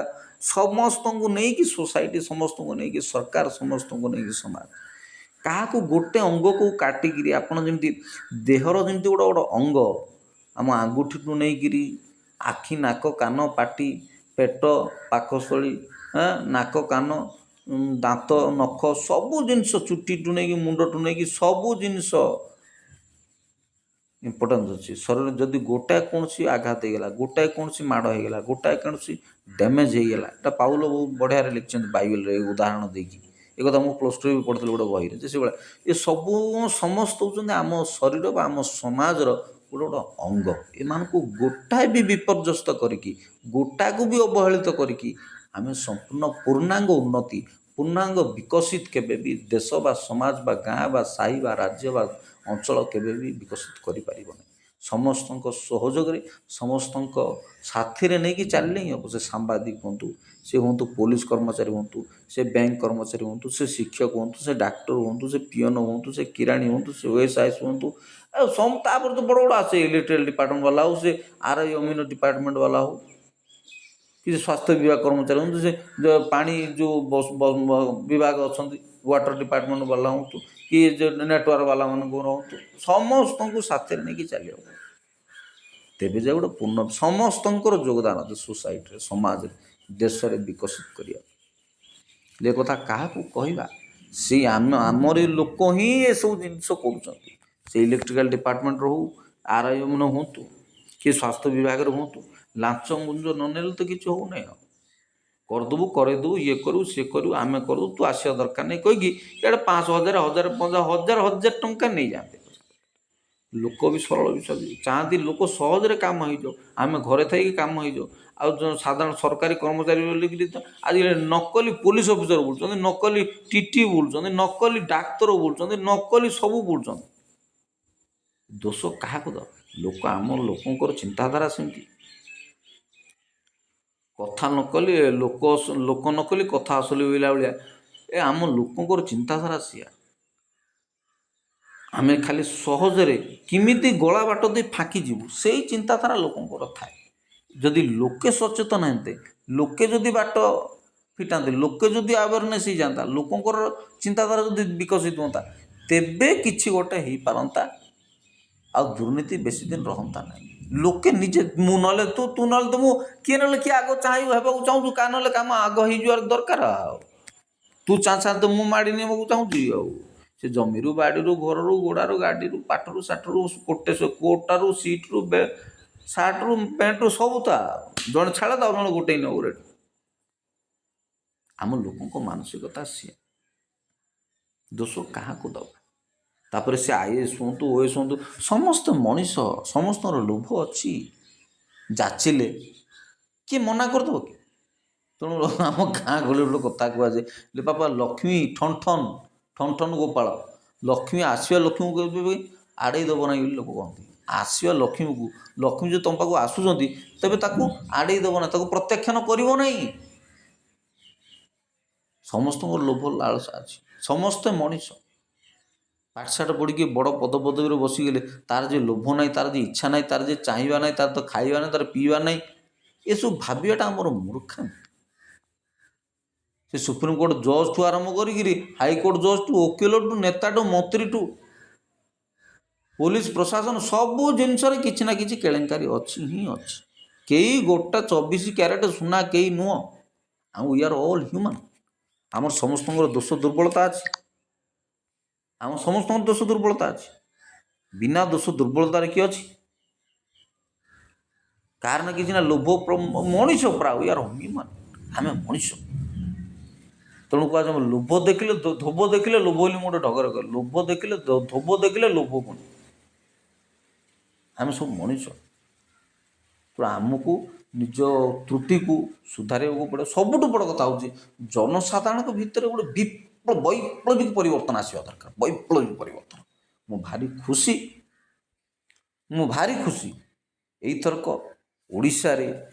ସମସ୍ତଙ୍କୁ ନେଇକି ସୋସାଇଟି, ସମସ୍ତଙ୍କୁ ନେଇକି ସରକାର, ସମସ୍ତଙ୍କୁ ନେଇକି ସମାଜ। କାହାକୁ ଗୋଟେ ଅଙ୍ଗକୁ କାଟିକିରି, ଆପଣ ଯେମିତି ଦେହର ଯେମିତି ଗୋଟେ ଗୋଟେ ଅଙ୍ଗ, ଆମ ଆଙ୍ଗୁଠିଠୁ ନେଇକିରି ଆଖି, ନାକ, କାନ, ପାଟି, ପେଟ, ପାକସ୍ଥଳୀ, ନାକ, କାନ, ଦାନ୍ତ, ନଖ, ସବୁ ଜିନିଷ, ଚୁଟିଠୁ ନେଇକି ମୁଣ୍ଡଠୁ ନେଇକି ସବୁ ଜିନିଷ ଇମ୍ପୋର୍ଟାନ୍ସ ଅଛି। ଶରୀରରେ ଯଦି ଗୋଟାଏ କୌଣସି ଆଘାତ ହେଇଗଲା, ଗୋଟାଏ କୌଣସି ମାଡ଼ ହେଇଗଲା, ଗୋଟାଏ କୌଣସି ଡ୍ୟାମେଜ୍ ହେଇଗଲା, ଏଟା ପାଉଲ ବହୁତ ବଢ଼ିଆରେ ଲେଖିଛନ୍ତି ବାଇବେଲରେ ଏ ଉଦାହରଣ ଦେଇକି। ଏ କଥା ମୁଁ +2 ବି ପଢ଼ିଥିଲି ଗୋଟେ ବହିରେ, ଯେ ସେଭଳିଆ ଏ ସବୁ ସମସ୍ତ ହେଉଛନ୍ତି ଆମ ଶରୀର ବା ଆମ ସମାଜର ଗୋଟେ ଗୋଟେ ଅଙ୍ଗ। ଏମାନଙ୍କୁ ଗୋଟାଏ ବି ବିପର୍ଯ୍ୟସ୍ତ କରିକି, ଗୋଟାକୁ ବି ଅବହେଳିତ କରିକି ଆମେ ସମ୍ପୂର୍ଣ୍ଣ ପୂର୍ଣ୍ଣାଙ୍ଗ ଉନ୍ନତି, ପୂର୍ଣ୍ଣାଙ୍ଗ ବିକଶିତ କେବେ ବି ଦେଶ ବା ସମାଜ ବା ଗାଁ ବା ସାହି ବା ରାଜ୍ୟ ବା ଅଞ୍ଚଳ କେବେ ବି ବିକଶିତ କରିପାରିବନି। ସମସ୍ତଙ୍କ ସହଯୋଗରେ, ସମସ୍ତଙ୍କ ସାଥିରେ ନେଇକି ଚାଲିଲେ ହିଁ ହେବ। ସେ ସାମ୍ବାଦିକ ହୁଅନ୍ତୁ, ସେ ହୁଅନ୍ତୁ ପୋଲିସ କର୍ମଚାରୀ ହୁଅନ୍ତୁ, ସେ ବ୍ୟାଙ୍କ କର୍ମଚାରୀ ହୁଅନ୍ତୁ, ସେ ଶିକ୍ଷକ ହୁଅନ୍ତୁ, ସେ ଡାକ୍ତର ହୁଅନ୍ତୁ, ସେ ପିଅନ ହୁଅନ୍ତୁ, ସେ କିରାଣୀ ହୁଅନ୍ତୁ, ସେ OSIS ହୁଅନ୍ତୁ, ଆଉ ତାପରେ ତ ବଡ଼ ବଡ଼ ଆସେ ଇଲେକ୍ଟ୍ରିକାଲ ଡିପାର୍ଟମେଣ୍ଟ ବାଲା ହଉ, ସେ RI ଅମିନ ଡିପାର୍ଟମେଣ୍ଟ ବାଲା ହଉ, କି ସ୍ୱାସ୍ଥ୍ୟ ବିଭାଗ କର୍ମଚାରୀ ହୁଅନ୍ତୁ, ସେ ପାଣି ଯେଉଁ ବିଭାଗ ଅଛନ୍ତି, ୱାଟର ଡିପାର୍ଟମେଣ୍ଟ ବାଲା ହୁଅନ୍ତୁ, କି ଯେଉଁ ନେଟୱାର୍କ ବାଲାମାନଙ୍କର ହୁଅନ୍ତୁ, ସମସ୍ତଙ୍କୁ ସାଥିରେ ନେଇକି ଚାଲିବାକୁ। ତେବେ ଯେ ଗୋଟେ ପୂର୍ଣ୍ଣ ସମସ୍ତଙ୍କର ଯୋଗଦାନ ଅଛି ସୋସାଇଟିରେ, ସମାଜରେ, ଦେଶରେ ବିକଶିତ କରିବା। ଏ କଥା କାହାକୁ କହିବା? ସେଇ ଆମରି ଲୋକ ହିଁ ଏସବୁ ଜିନିଷ କରୁଛନ୍ତି। ସେ ଇଲେକ୍ଟ୍ରିକାଲ ଡିପାର୍ଟମେଣ୍ଟର ହଉ, RI ଅମିନ ହୁଅନ୍ତୁ, କି ସ୍ୱାସ୍ଥ୍ୟ ବିଭାଗରେ ହୁଅନ୍ତୁ, ଲାଞ୍ଚ ଗୁଞ୍ଜ ନ ନେଲେ ତ କିଛି ହେଉନାହିଁ। ଆଉ କରିଦେବୁ, କରେଇଦେବୁ, ଇଏ କରିବୁ, ସିଏ କରିବୁ, ଆମେ କରିବୁ, ତୁ ଆସିବା ଦରକାର ନାହିଁ କହିକି ଇଆଡ଼େ 500, 1000, 1000 ଟଙ୍କା ନେଇଯାଆନ୍ତି। ଲୋକ ବି ସରଳ ବିଷୟ ଚାହାନ୍ତି, ଲୋକ ସହଜରେ କାମ ହେଇଯାଉ, ଆମେ ଘରେ ଥାଇକି କାମ ହେଇଯାଉ। ଆଉ ସାଧାରଣ ସରକାରୀ କର୍ମଚାରୀ ବୋଲିକିରି ତ ଆଜିକାଲି ନକଲି ପୋଲିସ ଅଫିସର ବୁଲୁଛନ୍ତି, ନକଲି TT ବୁଲୁଛନ୍ତି, ନକଲି ଡାକ୍ତର ବୁଲୁଛନ୍ତି, ନକଲି ସବୁ ବୁଲୁଛନ୍ତି। ଦୋଷ କାହାକୁ ଦେବା? ଲୋକ, ଆମ ଲୋକଙ୍କର ଚିନ୍ତାଧାରା ସେମିତି। କଥା ନକଲି ଲୋକ ନକଲି କଥା ଅସଲି ବୋଇଲା ଭଳିଆ, ଏ ଆମ ଲୋକଙ୍କର ଚିନ୍ତାଧାରା ସେଇଆ। ଆମେ ଖାଲି ସହଜରେ କେମିତି ଗଳା ବାଟ ଦେଇ ଫାଙ୍କି ଯିବୁ, ସେଇ ଚିନ୍ତାଧାରା ଲୋକଙ୍କର ଥାଏ। ଯଦି ଲୋକେ ସଚେତନ ହେନ୍ତେ, ଲୋକେ ଯଦି ବାଟ ଫିଟାନ୍ତେ, ଲୋକେ ଯଦି ଆୱାରନେସ୍ ହେଇଯାଆନ୍ତା, ଲୋକଙ୍କର ଚିନ୍ତାଧାରା ଯଦି ବିକଶିତ ହୁଅନ୍ତା, ତେବେ କିଛି ଗୋଟେ ହେଇପାରନ୍ତା, ଆଉ ଦୁର୍ନୀତି ବେଶୀ ଦିନ ରହନ୍ତା ନାହିଁ। ଲୋକେ ନିଜେ, ମୁଁ ନହେଲେ ତୁ ନହେଲେ ତ ମୁଁ, କିଏ ନହେଲେ କିଏ ଆଗ ଚାହିଁବ ହେବାକୁ ଚାହୁଁଛୁ, କାହା ନହେଲେ କାମ ଆଗ ହେଇଯିବାର ଦରକାର। ଆଉ ତୁ ଚାହିଁତ ମୁଁ ମାଡ଼ି ନେବାକୁ ଚାହୁଁଛି। ଆଉ ସେ ଜମିରୁ, ବାଡ଼ିରୁ, ଘରରୁ, ଘୋଡ଼ାରୁ, ଗାଡ଼ିରୁ, ପାଠରୁ, ସାଠରୁ, କୋଟାରୁ, ସିଟ୍ରୁ, ସାର୍ଟରୁ, ପ୍ୟାଣ୍ଟରୁ, ସବୁ ତ ଜଣେ ଛାଡ଼ ତ, ଜଣେ ଗୋଟେଇ ନେବ ରେଟ୍। ଆମ ଲୋକଙ୍କ ମାନସିକତା ସିଏ। ଦୋଷ କାହାକୁ ଦେବା? ତାପରେ ସେ IAS ହୁଅନ୍ତୁ, OS ହୁଅନ୍ତୁ, ସମସ୍ତେ ମଣିଷ, ସମସ୍ତଙ୍କର ଲୋଭ ଅଛି। ଯାଚିଲେ କିଏ ମନା କରିଦେବ କି? ତେଣୁ ଆମ ଗାଁ ଗହଳିର କଥା କୁହାଯାଏ, ବାପା ଲକ୍ଷ୍ମୀ ଠନ୍ ଠନ୍ ଠନ ଠନ ଗୋପାଳ। ଲକ୍ଷ୍ମୀ ଆସିବା ଲକ୍ଷ୍ମୀକୁ କେବେ ଆଡ଼େଇ ଦେବ ନାହିଁ ବୋଲି ଲୋକ କହନ୍ତି। ଆସିବା ଲକ୍ଷ୍ମୀକୁ, ଲକ୍ଷ୍ମୀ ଯଦି ତମ ପାଖକୁ ଆସୁଛନ୍ତି ତେବେ ତାକୁ ଆଡ଼େଇ ଦେବ ନାହିଁ, ତାକୁ ପ୍ରତ୍ୟାଖ୍ୟାନ କରିବ ନାହିଁ। ସମସ୍ତଙ୍କର ଲୋଭ ଲାଳସା ଅଛି, ସମସ୍ତେ ମଣିଷ। ପାଠଶାଠ ପଢ଼ିକି ବଡ଼ ପଦପଦବୀରେ ବସିଗଲେ ତାର ଯେ ଲୋଭ ନାହିଁ, ତାର ଯେ ଇଚ୍ଛା ନାହିଁ, ତାର ଯେ ଚାହିଁବା ନାହିଁ, ତାର ତ ଖାଇବା ନାହିଁ, ତାର ପିଇବା ନାହିଁ, ଏସବୁ ଭାବିବାଟା ଆମର ମୂର୍ଖାମି। ସେ ସୁପ୍ରିମକୋର୍ଟ ଜଜ୍ଠୁ ଆରମ୍ଭ କରିକିରି ହାଇକୋର୍ଟ ଜଜ୍ଠୁ, ଓକିଲଠୁ, ନେତାଠୁ, ମନ୍ତ୍ରୀଠୁ, ପୋଲିସ ପ୍ରଶାସନ, ସବୁ ଜିନିଷରେ କିଛି ନା କିଛି କେଳେଙ୍କାରୀ ଅଛି ହିଁ ଅଛି। କେହି ଗୋଟା 24 କ୍ୟାରେଟ୍ ସୁନା କେହି ନୁହଁ। ଆଉ वी आर ऑल ह्यूमन। ଆମର ସମସ୍ତଙ୍କର ଦୋଷ ଦୁର୍ବଳତା ଅଛି, ଆମ ସମସ୍ତଙ୍କର ଦୋଷ ଦୁର୍ବଳତା ଅଛି। ବିନା ଦୋଷ ଦୁର୍ବଳତାରେ କିଏ ଅଛି? କାହାର ନା କିଛି ନା ଲୋଭ, ମଣିଷ ପ୍ରାୟ वी आर ह्यूमन, ଆମେ ମଣିଷ। ତେଣୁ କୁହାଯାଏ ଲୋଭ ଦେଖିଲେ ଧୋବ ଦେଖିଲେ ଲୋଭ ବୋଲି ମୁଁ ଗୋଟେ ଢଗରେ କରେ, ଲୋଭ ଦେଖିଲେ ଧୋବ ଦେଖିଲେ ଲୋଭ ପୁଣି। ଆମେ ସବୁ ମଣିଷ। ତେଣୁ ଆମକୁ ନିଜ ତ୍ରୁଟିକୁ ସୁଧାରିବାକୁ ପଡ଼ିବ। ସବୁଠୁ ବଡ଼ କଥା ହେଉଛି ଜନସାଧାରଣଙ୍କ ଭିତରେ ଗୋଟେ ବୈପ୍ଳବିକ ପରିବର୍ତ୍ତନ ଆସିବା ଦରକାର। ବୈପ୍ଳବିକ ପରିବର୍ତ୍ତନ। ମୁଁ ଭାରି ଖୁସି ଏଇଥରକ ଓଡ଼ିଶାରେ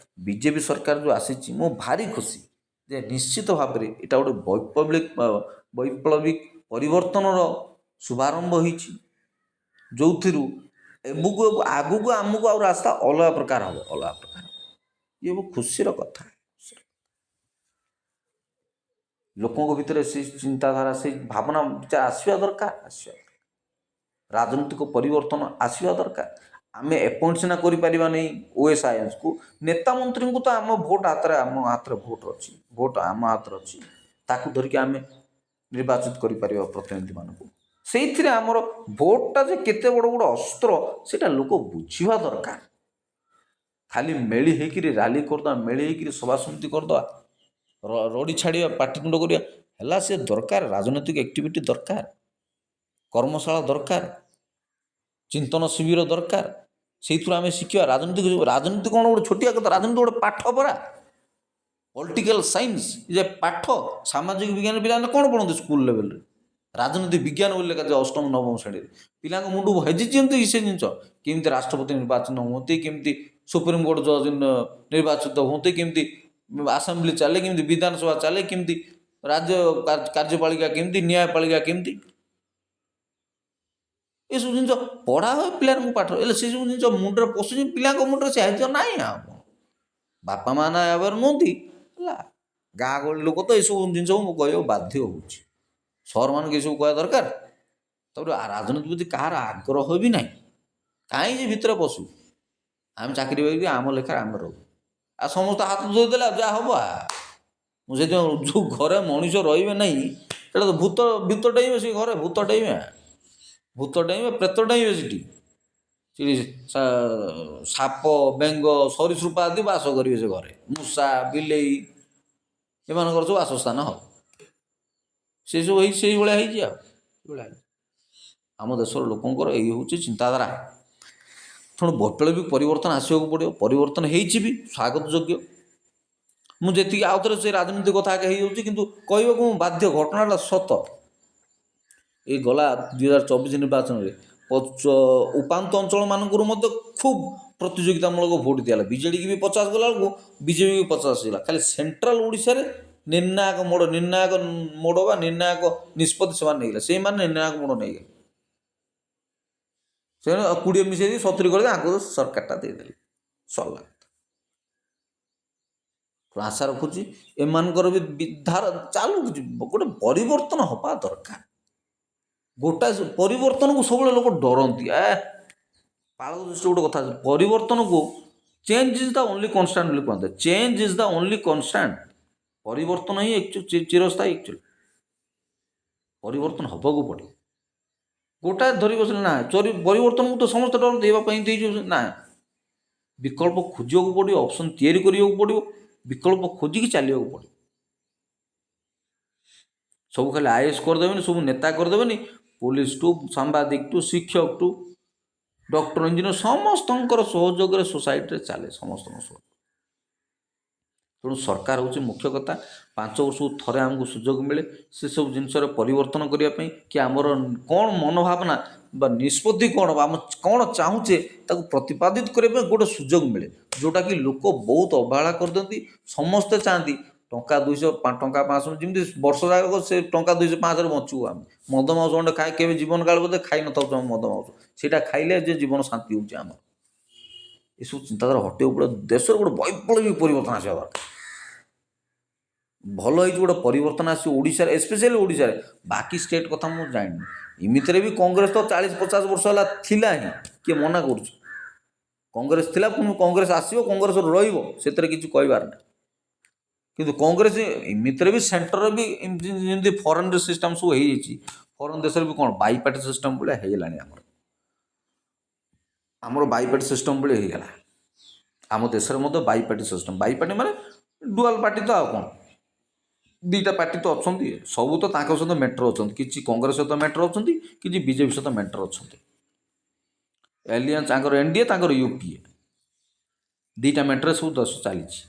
ବିଜେପି ସରକାର ଯେଉଁ ଆସିଛି, ମୁଁ ଭାରି ଖୁସି ଯେ ନିଶ୍ଚିତ ଭାବରେ ଏଇଟା ଗୋଟେ ବୈପ୍ଳବିକ ପରିବର୍ତ୍ତନର ଶୁଭାରମ୍ଭ ହୋଇଛି, ଯେଉଁଥିରୁ ଆଗକୁ ଆମକୁ ଆଉ ରାସ୍ତା ଅଲଗା ପ୍ରକାର ହେବ, ଅଲଗା ପ୍ରକାର ହେବ। ଇଏ ମୋ ଖୁସିର କଥା। ଲୋକଙ୍କ ଭିତରେ ସେଇ ଚିନ୍ତାଧାରା, ସେଇ ଭାବନା ବିଚାର ଆସିବା ଦରକାର, ରାଜନୈତିକ ପରିବର୍ତ୍ତନ ଆସିବା ଦରକାର। ଆମେ ଏପଏଣ୍ଟ ସିନା କରିପାରିବା ନାହିଁ OSISକୁ, ନେତା ମନ୍ତ୍ରୀଙ୍କୁ ତ ଆମ ଭୋଟ ହାତରେ, ଆମ ହାତରେ ଭୋଟ ଅଛି, ଭୋଟ ଆମ ହାତରେ ଅଛି, ତାକୁ ଧରିକି ଆମେ ନିର୍ବାଚିତ କରିପାରିବା ପ୍ରତିନିଧିମାନଙ୍କୁ। ସେଇଥିରେ ଆମର ଭୋଟଟା ଯେ କେତେ ବଡ଼ ବଡ଼ ଅସ୍ତ୍ର ସେଇଟା ଲୋକ ବୁଝିବା ଦରକାର। ଖାଲି ମେଳି ହେଇକିରି ରାଲି କରିଦେବା, ମେଳି ହେଇକିରି ସଭା ସମିତି କରିଦେବା, ରଡ଼ି ଛାଡ଼ିବା, ପାଟିତୁଣ୍ଡ କରିବା ହେଲା, ସେ ଦରକାର। ରାଜନୈତିକ ଆକ୍ଟିଭିଟି ଦରକାର, କର୍ମଶାଳା ଦରକାର, ଚିନ୍ତନ ଶିବିର ଦରକାର। ସେଇଥିରୁ ଆମେ ଶିଖିବା। ରାଜନୀତି କ'ଣ ଗୋଟେ ଛୋଟିଆ କଥା? ରାଜନୀତି ଗୋଟେ ପାଠ ପରା, ପଲିଟିକାଲ ସାଇନ୍ସ ଯେ ପାଠ। ସାମାଜିକ ବିଜ୍ଞାନ ପିଲାମାନେ କ'ଣ ପଢ଼ନ୍ତି ସ୍କୁଲ ଲେଭେଲରେ? ରାଜନୀତି ବିଜ୍ଞାନ ବୋଲି ଲେଖାଯାଏ ଅଷ୍ଟମ ନବମ ଶ୍ରେଣୀରେ। ପିଲାଙ୍କ ମୁଣ୍ଡକୁ ହେଜିଛନ୍ତି ସେ ଜିନିଷ। କେମିତି ରାଷ୍ଟ୍ରପତି ନିର୍ବାଚନ ହୁଅନ୍ତି, କେମିତି ସୁପ୍ରିମକୋର୍ଟ ଜଜ୍ ନିର୍ବାଚିତ ହୁଅନ୍ତି, କେମିତି ଆସେମ୍ବଲି ଚାଲେ, କେମିତି ବିଧାନସଭା ଚାଲେ, କେମିତି ରାଜ୍ୟ କାର୍ଯ୍ୟପାଳିକା, କେମିତି ନ୍ୟାୟପାଳିକା, କେମିତି ଏସବୁ ଜିନିଷ ପଢ଼ା ହୁଏ ପିଲାଙ୍କୁ ପାଠ। ହେଲେ ସେସବୁ ଜିନିଷ ମୁଣ୍ଡରେ ପଶୁଛି, ପିଲାଙ୍କ ମୁଣ୍ଡରେ ସେ ସାହାଯ୍ୟ ନାହିଁ। ଆଉ ବାପା ମା ନା ଆୱାର ନୁହନ୍ତି ହେଲା। ଗାଁ ଗହଳି ଲୋକ ତ ଏସବୁ ଜିନିଷକୁ ମୁଁ କହିବାକୁ ବାଧ୍ୟ ହେଉଛି। ସହରମାନଙ୍କୁ ଏସବୁ କହିବା ଦରକାର। ତାପରେ ରାଜନୀତି ପ୍ରତି କାହାର ଆଗ୍ରହ ବି ନାହିଁ। କାହିଁ ଯେ ଭିତରେ ପଶୁ? ଆମେ ଚାକିରି ବାକିରି ଆମ ଲେଖାରେ ଆମେ ରହୁ, ଆଉ ସମସ୍ତେ ହାତ ଧୋଇଦେଲେ ଯାହା ହେବ। ମୁଁ ସେଥିପାଇଁ ଯେଉଁ ଘରେ ମଣିଷ ରହିବେ ନାହିଁ, ସେଇଟା ତ ଭୂତ ଡେଇଁବେ। ସେ ଘରେ ଭୂତ ଡେଇଁବେ, ପ୍ରେତ ଡେଇଁବେ। ସେଠି ସାପ, ବେଙ୍ଗ, ସରୀସୃପ ଆଦି ବାସ କରିବେ ସେ ଘରେ। ମୂଷା, ବିଲେଇ ଏମାନଙ୍କର ସବୁ ବାସସ୍ଥାନ ହେବ। ସେସବୁ ସେଇଭଳିଆ ହେଇଛି। ଆଉ ଆମ ଦେଶର ଲୋକଙ୍କର ଏଇ ହେଉଛି ଚିନ୍ତାଧାରା। ତେଣୁ ବୈପ୍ଳବିକ ପରିବର୍ତ୍ତନ ଆସିବାକୁ ପଡ଼ିବ। ପରିବର୍ତ୍ତନ ହେଇଛି ବି, ସ୍ୱାଗତ ଯୋଗ୍ୟ। ମୁଁ ଯେତିକି ଆଉ ଥରେ ସେ ରାଜନୀତି କଥା ଆଗେ ହେଇଯାଉଛି, କିନ୍ତୁ କହିବାକୁ ମୁଁ ବାଧ୍ୟ, ଘଟଣାଟା ସତ। ଏଇ ଗଲା 2024 ନିର୍ବାଚନରେ ଉପାନ୍ତ ଅଞ୍ଚଳମାନଙ୍କରୁ ମଧ୍ୟ ଖୁବ୍ ପ୍ରତିଯୋଗିତାମୂଳକ ଭୋଟ୍ ଦିଆଗଲା। ବିଜେଡ଼ିକି ବି 50 ଗଲା ବେଳକୁ ବିଜେପିକୁ 50 ଆସିଗଲା। ଖାଲି ସେଣ୍ଟ୍ରାଲ ଓଡ଼ିଶାରେ ନିର୍ଣ୍ଣାୟକ ମୋଡ଼ ବା ନିର୍ଣ୍ଣାୟକ ନିଷ୍ପତ୍ତି ସେମାନେ ନେଇଗଲେ। ସେଇମାନେ ନିର୍ଣ୍ଣାୟକ ମୋଡ଼ ନେଇଗଲେ। ସେମାନେ 20 ମିଶାଇ 70 କରିଦେଲେ, ଆଗକୁ ସରକାରଟା ଦେଇଦେଲେ, ସରିଲା। ଆଶା ରଖୁଛି ଏମାନଙ୍କର ବି ଚାଲୁ, ଗୋଟେ ପରିବର୍ତ୍ତନ ହେବା ଦରକାର। ଗୋଟାଏ ପରିବର୍ତ୍ତନକୁ ସବୁବେଳେ ଲୋକ ଡରନ୍ତି। ପାଳକ ଦୃଷ୍ଟି ଗୋଟେ କଥା ଅଛି, ପରିବର୍ତ୍ତନକୁ change is the only constant ବୋଲି କୁହନ୍ତି। Change is the only constant. ପରିବର୍ତ୍ତନ ହିଁ ଚିରସ୍ଥାୟୀ। ଆକ୍ଚୁଆଲି ପରିବର୍ତ୍ତନ ହେବାକୁ ପଡ଼ିବ। ଗୋଟାଏ ଧରି ବସିଲେ ନା, ପରିବର୍ତ୍ତନକୁ ତ ସମସ୍ତେ ଡରନ୍ତି, ହେବା ପାଇଁ ଦେଇଯାଉଛନ୍ତି। ନା, ବିକଳ୍ପ ଖୋଜିବାକୁ ପଡ଼ିବ, ଅପସନ୍ ତିଆରି କରିବାକୁ ପଡ଼ିବ, ବିକଳ୍ପ ଖୋଜିକି ଚାଲିବାକୁ ପଡ଼ିବ। ସବୁ ଖାଲି IAS କରିଦେବେନି, ସବୁ ନେତା କରିଦେବେନି। ପୋଲିସଠୁ, ସାମ୍ବାଦିକଠୁ, ଶିକ୍ଷକଠୁ, ଡକ୍ଟର, ଇଞ୍ଜିନିୟର ସମସ୍ତଙ୍କର ସହଯୋଗରେ ସୋସାଇଟିରେ ଚାଲେ। ସମସ୍ତଙ୍କ ସହ ତେଣୁ ସରକାର ହେଉଛି ମୁଖ୍ୟ କଥା। 5 ବର୍ଷକୁ ଥରେ ଆମକୁ ସୁଯୋଗ ମିଳେ ସେସବୁ ଜିନିଷର ପରିବର୍ତ୍ତନ କରିବା ପାଇଁ, କି ଆମର କ'ଣ ମନୋଭାବନା ବା ନିଷ୍ପତ୍ତି କ'ଣ ବା ଆମେ କ'ଣ ଚାହୁଁଛେ ତାକୁ ପ୍ରତିପାଦିତ କରିବା ପାଇଁ ଗୋଟେ ସୁଯୋଗ ମିଳେ, ଯେଉଁଟାକି ଲୋକ ବହୁତ ଅବହେଳା କରିଦିଅନ୍ତି। ସମସ୍ତେ ଚାହାନ୍ତି ଟଙ୍କା 200 ଟଙ୍କା 500, ଯେମିତି ବର୍ଷ ଯାକ ସେ ଟଙ୍କା 200 500ରେ ବଞ୍ଚିବୁ ଆମେ। ମଦ ମାଂସ ଖଣ୍ଡେ ଖାଇ କେବେ ଜୀବନ କାଳ ବୋଧେ ଖାଇନଥାଉଛୁ ଆମେ ମଦ ମାଂସ, ସେଇଟା ଖାଇଲେ ଯେ ଜୀବନ ଶାନ୍ତି ହେଉଛି ଆମର। ଏସବୁ ଚିନ୍ତାଧାରା ହଟିବାକୁ ପଡ଼ିବ। ଦେଶରେ ଗୋଟେ ବୈପ୍ଳବୀ ପରିବର୍ତ୍ତନ ଆସିବା ଦରକାର। ଭଲ ହେଇଛି ଗୋଟେ ପରିବର୍ତ୍ତନ ଆସିବ ଓଡ଼ିଶାରେ, ସ୍ପେଶାଲି ଓଡ଼ିଶାରେ। ବାକି ଷ୍ଟେଟ୍ କଥା ମୁଁ ଜାଣିନି। ଏମିତିରେ ବି କଂଗ୍ରେସ ତ 40-50 ବର୍ଷ ହେଲା ଥିଲା ହିଁ, କିଏ ମନା କରୁଛି? କଂଗ୍ରେସ ଥିଲା, ପୁଣି କଂଗ୍ରେସ ଆସିବ, କଂଗ୍ରେସ ରହିବ, ସେଥିରେ କିଛି କହିବାର ନାହିଁ। କିନ୍ତୁ କଂଗ୍ରେସ ଏମିତିରେ ବି ସେଣ୍ଟରରେ ବି ଯେମିତି ଫରେନ୍ ସିଷ୍ଟମ୍ ସବୁ ହେଇଯାଇଛି, ଫରେନ୍ ଦେଶରେ ବି କ'ଣ ବାଇପାର୍ଟି ସିଷ୍ଟମ୍ ଭଳିଆ ହେଇଗଲାଣି। ଆମର ବାଇପାର୍ଟି ସିଷ୍ଟମ୍ ଭଳିଆ ହେଇଗଲା। ଆମ ଦେଶରେ ମଧ୍ୟ ବାଇପାର୍ଟି ସିଷ୍ଟମ୍। ବାଇପାର୍ଟି ମାନେ ଡୁଆଲ୍ ପାର୍ଟି ତ, ଆଉ କ'ଣ? ଦୁଇଟା ପାର୍ଟି ତ ଅଛନ୍ତି, ସବୁ ତ ତାଙ୍କ ସହିତ ମେଣ୍ଟର ଅଛନ୍ତି। କିଛି କଂଗ୍ରେସ ସହିତ ମେଣ୍ଟର ଅଛନ୍ତି, କିଛି ବିଜେପି ସହିତ ମେଣ୍ଟର ଅଛନ୍ତି। ଏଲିଆନ୍ସ ତାଙ୍କର ଏନ୍ଡିଏ, ତାଙ୍କର ୟୁପିଏ, ଦୁଇଟା ମେଣ୍ଟରରେ ସବୁ ଦେଶ ଚାଲିଛି।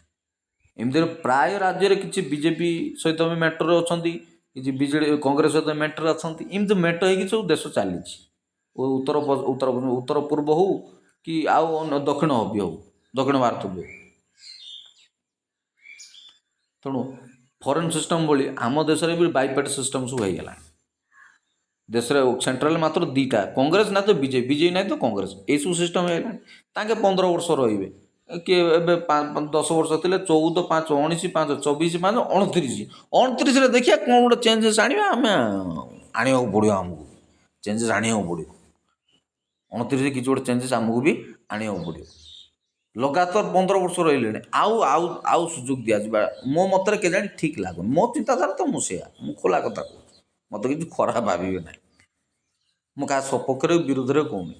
ଏମିତିରେ ପ୍ରାୟ ରାଜ୍ୟରେ କିଛି ବିଜେପି ସହିତ ବି ମେଣ୍ଟର ଅଛନ୍ତି, କିଛି ବିଜେଡ଼ି କଂଗ୍ରେସ ସହିତ ମେଣ୍ଟର ଅଛନ୍ତି। ଏମିତି ମେଣ୍ଟ ହେଇକି ସବୁ ଦେଶ ଚାଲିଛି। ଉତ୍ତର ପୂର୍ବ ହଉ କି ଆଉ ଦକ୍ଷିଣ ବି ହଉ, ଦକ୍ଷିଣ ଭାରତ ବି ହଉ। ତେଣୁ ଫରେନ୍ ସିଷ୍ଟମ୍ ଭଳି ଆମ ଦେଶରେ ବି ବାଇପାର୍ଟି ସିଷ୍ଟମ୍ ସବୁ ହେଇଗଲାଣି। ଦେଶରେ ସେଣ୍ଟ୍ରାଲ ମାତ୍ର ଦୁଇଟା, କଂଗ୍ରେସ ନା ତ ବିଜେପି, ବିଜେପି ନାହିଁ ତ କଂଗ୍ରେସ, ଏଇସବୁ ସିଷ୍ଟମ୍ ହେଇଗଲାଣି। ତାଙ୍କେ 15 ବର୍ଷ ରହିବେ, କିଏ ଏବେ 10 ବର୍ଷ ଥିଲେ 14, 5, 19, 5, 24, 5, 29, 29ରେ ଦେଖିବା କ'ଣ ଗୋଟେ ଚେଞ୍ଜେସ୍ ଆଣିବା। ଆମେ ଆଣିବାକୁ ପଡ଼ିବ, ଆମକୁ ଚେଞ୍ଜେସ୍ ଆଣିବାକୁ ପଡ଼ିବ। 29ରେ କିଛି ଗୋଟେ ଚେଞ୍ଜେସ୍ ଆମକୁ ବି ଆଣିବାକୁ ପଡ଼ିବ। ଲଗାତାର 15 ବର୍ଷ ରହିଲେଣି, ଆଉ ଆଉ ଆଉ ସୁଯୋଗ ଦିଆଯିବା ମୋ ମତରେ କେଜାଣି ଠିକ୍ ଲାଗୁନି। ମୋ ଚିନ୍ତାଧାରା ତ ମୁଁ ସେୟା, ମୁଁ ଖୋଲା କଥା କହୁଛି, ମୋତେ କିଛି ଖରାପ ଭାବିବେ ନାହିଁ। ମୁଁ କାହା ସପକ୍ଷରେ ବିରୋଧରେ କହୁନି।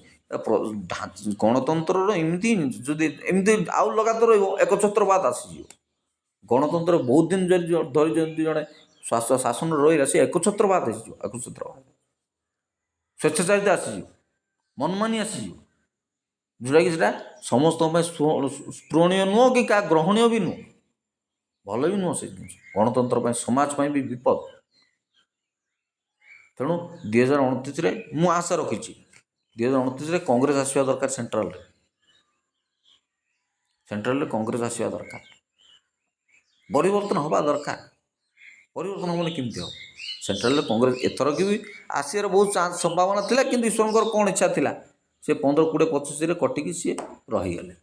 ଗଣତନ୍ତ୍ରର ଏମିତି ଯଦି ଏମିତି ଆଉ ଲଗାତାର ରହିବ, ଏକଛତ୍ରବାଦ ଆସିଯିବ। ଗଣତନ୍ତ୍ର ବହୁତ ଦିନ ଧରି ଯଦି ଜଣେ ଶାସନରେ ରହିଲା, ସେ ଏକଛତ୍ରବାଦ ଆସିଯିବ। ଏକଛତ୍ରବାଦ, ସ୍ୱେଚ୍ଛାଚାରିତ ଆସିଯିବ, ମନମାନି ଆସିଯିବ, ଯେଉଁଟାକି ସେଇଟା ସମସ୍ତଙ୍କ ପାଇଁ ସ୍ପୃହଣୀୟ ନୁହଁ, କି କାହା ଗ୍ରହଣୀୟ ବି ନୁହଁ, ଭଲ ବି ନୁହଁ ସେ ଜିନିଷ। ଗଣତନ୍ତ୍ର ପାଇଁ, ସମାଜ ପାଇଁ ବି ବିପଦ। ତେଣୁ 2029ରେ ମୁଁ ଆଶା ରଖିଛି, 2029ରେ କଂଗ୍ରେସ ଆସିବା ଦରକାର। ସେଣ୍ଟ୍ରାଲରେ କଂଗ୍ରେସ ଆସିବା ଦରକାର। ପରିବର୍ତ୍ତନ ହେବା ଦରକାର। ପରିବର୍ତ୍ତନ ହେବନି କେମିତି ହେବ? ସେଣ୍ଟ୍ରାଲରେ କଂଗ୍ରେସ ଏଥରକି ବି ଆସିବାର ବହୁତ ସମ୍ଭାବନା ଥିଲା, କିନ୍ତୁ ଈଶ୍ୱରଙ୍କର କ'ଣ ଇଚ୍ଛା ଥିଲା, ସେ 15, 20, 25ରେ କଟିକି ସିଏ ରହିଗଲେ।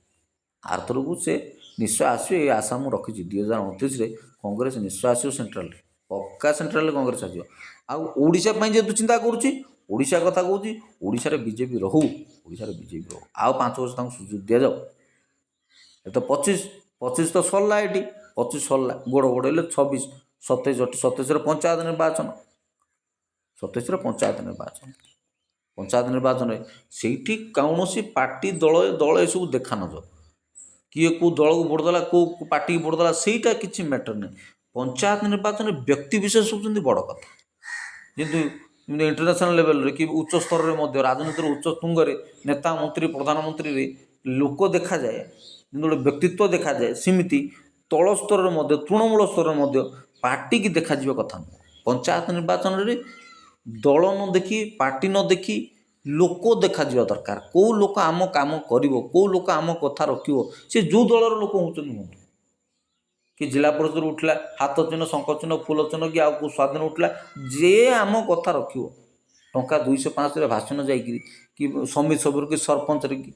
ଆରଥରକୁ ସେ ନିଶ୍ଚୟ ଆସିବେ, ଏ ଆଶା ମୁଁ ରଖିଛି। 2029ରେ କଂଗ୍ରେସ ନିଶ୍ଚୟ ଆସିବ ସେଣ୍ଟ୍ରାଲରେ, ପକ୍କା ସେଣ୍ଟ୍ରାଲରେ କଂଗ୍ରେସ ଆସିବ। ଆଉ ଓଡ଼ିଶା ପାଇଁ ଯେହେତୁ ଚିନ୍ତା କରୁଛି, ଓଡ଼ିଶା କଥା କହୁଛି, ଓଡ଼ିଶାରେ ବିଜେପି ରହୁ, ଓଡ଼ିଶାରେ ବିଜେପି ରହୁ। ଆଉ 5 ବର୍ଷ ତାଙ୍କୁ ସୁଯୋଗ ଦିଆଯାଉ। ଏ ତ 25 ତ ସରିଲା, ଏଠି 25 ସରିଲା, ଗୋଡ଼ ହେଲେ 26, 27ରେ ପଞ୍ଚାୟତ ନିର୍ବାଚନ, 27ରେ ପଞ୍ଚାୟତ ନିର୍ବାଚନ। ପଞ୍ଚାୟତ ନିର୍ବାଚନରେ ସେଇଠି କୌଣସି ପାର୍ଟି ଦଳ ଏସବୁ ଦେଖା ନଯାଉ। କିଏ କେଉଁ ଦଳକୁ ଭୋଟ୍ ଦେଲା, କେଉଁ ପାର୍ଟିକୁ ଭୋଟ୍ ଦେଲା, ସେଇଟା କିଛି ମ୍ୟାଟର ନାହିଁ। ପଞ୍ଚାୟତ ନିର୍ବାଚନରେ ବ୍ୟକ୍ତି ବିଶେଷ ହେଉଛନ୍ତି ବଡ଼ କଥା। କିନ୍ତୁ ଇଣ୍ଟରନ୍ୟାସନାଲ ଲେଭେଲରେ କି ଉଚ୍ଚ ସ୍ତରରେ ମଧ୍ୟ, ରାଜନୀତିର ଉଚ୍ଚ ତୁଙ୍ଗରେ ନେତା, ମନ୍ତ୍ରୀ, ପ୍ରଧାନମନ୍ତ୍ରୀରେ ଲୋକ ଦେଖାଯାଏ, କିନ୍ତୁ ଗୋଟେ ବ୍ୟକ୍ତିତ୍ୱ ଦେଖାଯାଏ, ସେମିତି ତଳ ସ୍ତରରେ ମଧ୍ୟ, ତୃଣମୂଳ ସ୍ତରରେ ମଧ୍ୟ ପାର୍ଟିକି ଦେଖାଯିବା କଥା ନୁହଁ। ପଞ୍ଚାୟତ ନିର୍ବାଚନରେ ଦଳ ନ ଦେଖି, ପାର୍ଟି ନ ଦେଖି, ଲୋକ ଦେଖାଯିବା ଦରକାର। କେଉଁ ଲୋକ ଆମ କାମ କରିବ, କେଉଁ ଲୋକ ଆମ କଥା ରଖିବ, ସେ ଯେଉଁ ଦଳର ଲୋକ ହେଉଛନ୍ତି ହୁଅନ୍ତୁ। କି ଜିଲ୍ଲା ପରିଷଦରୁ ଉଠିଲା, ହାତ ଚିହ୍ନ, ଶଙ୍ଖ ଚିହ୍ନ, ଫୁଲ ଚିହ୍ନ, କି ଆଉ କେଉଁ ସ୍ୱାଧୀନ ଉଠିଲା, ଯିଏ ଆମ କଥା ରଖିବ, ଟଙ୍କା 200, 500ରେ ଭାଷଣ ଯାଇକିରି, କି ସମିତି ସଭ୍ୟରୁ, କି ସରପଞ୍ଚରେ, କି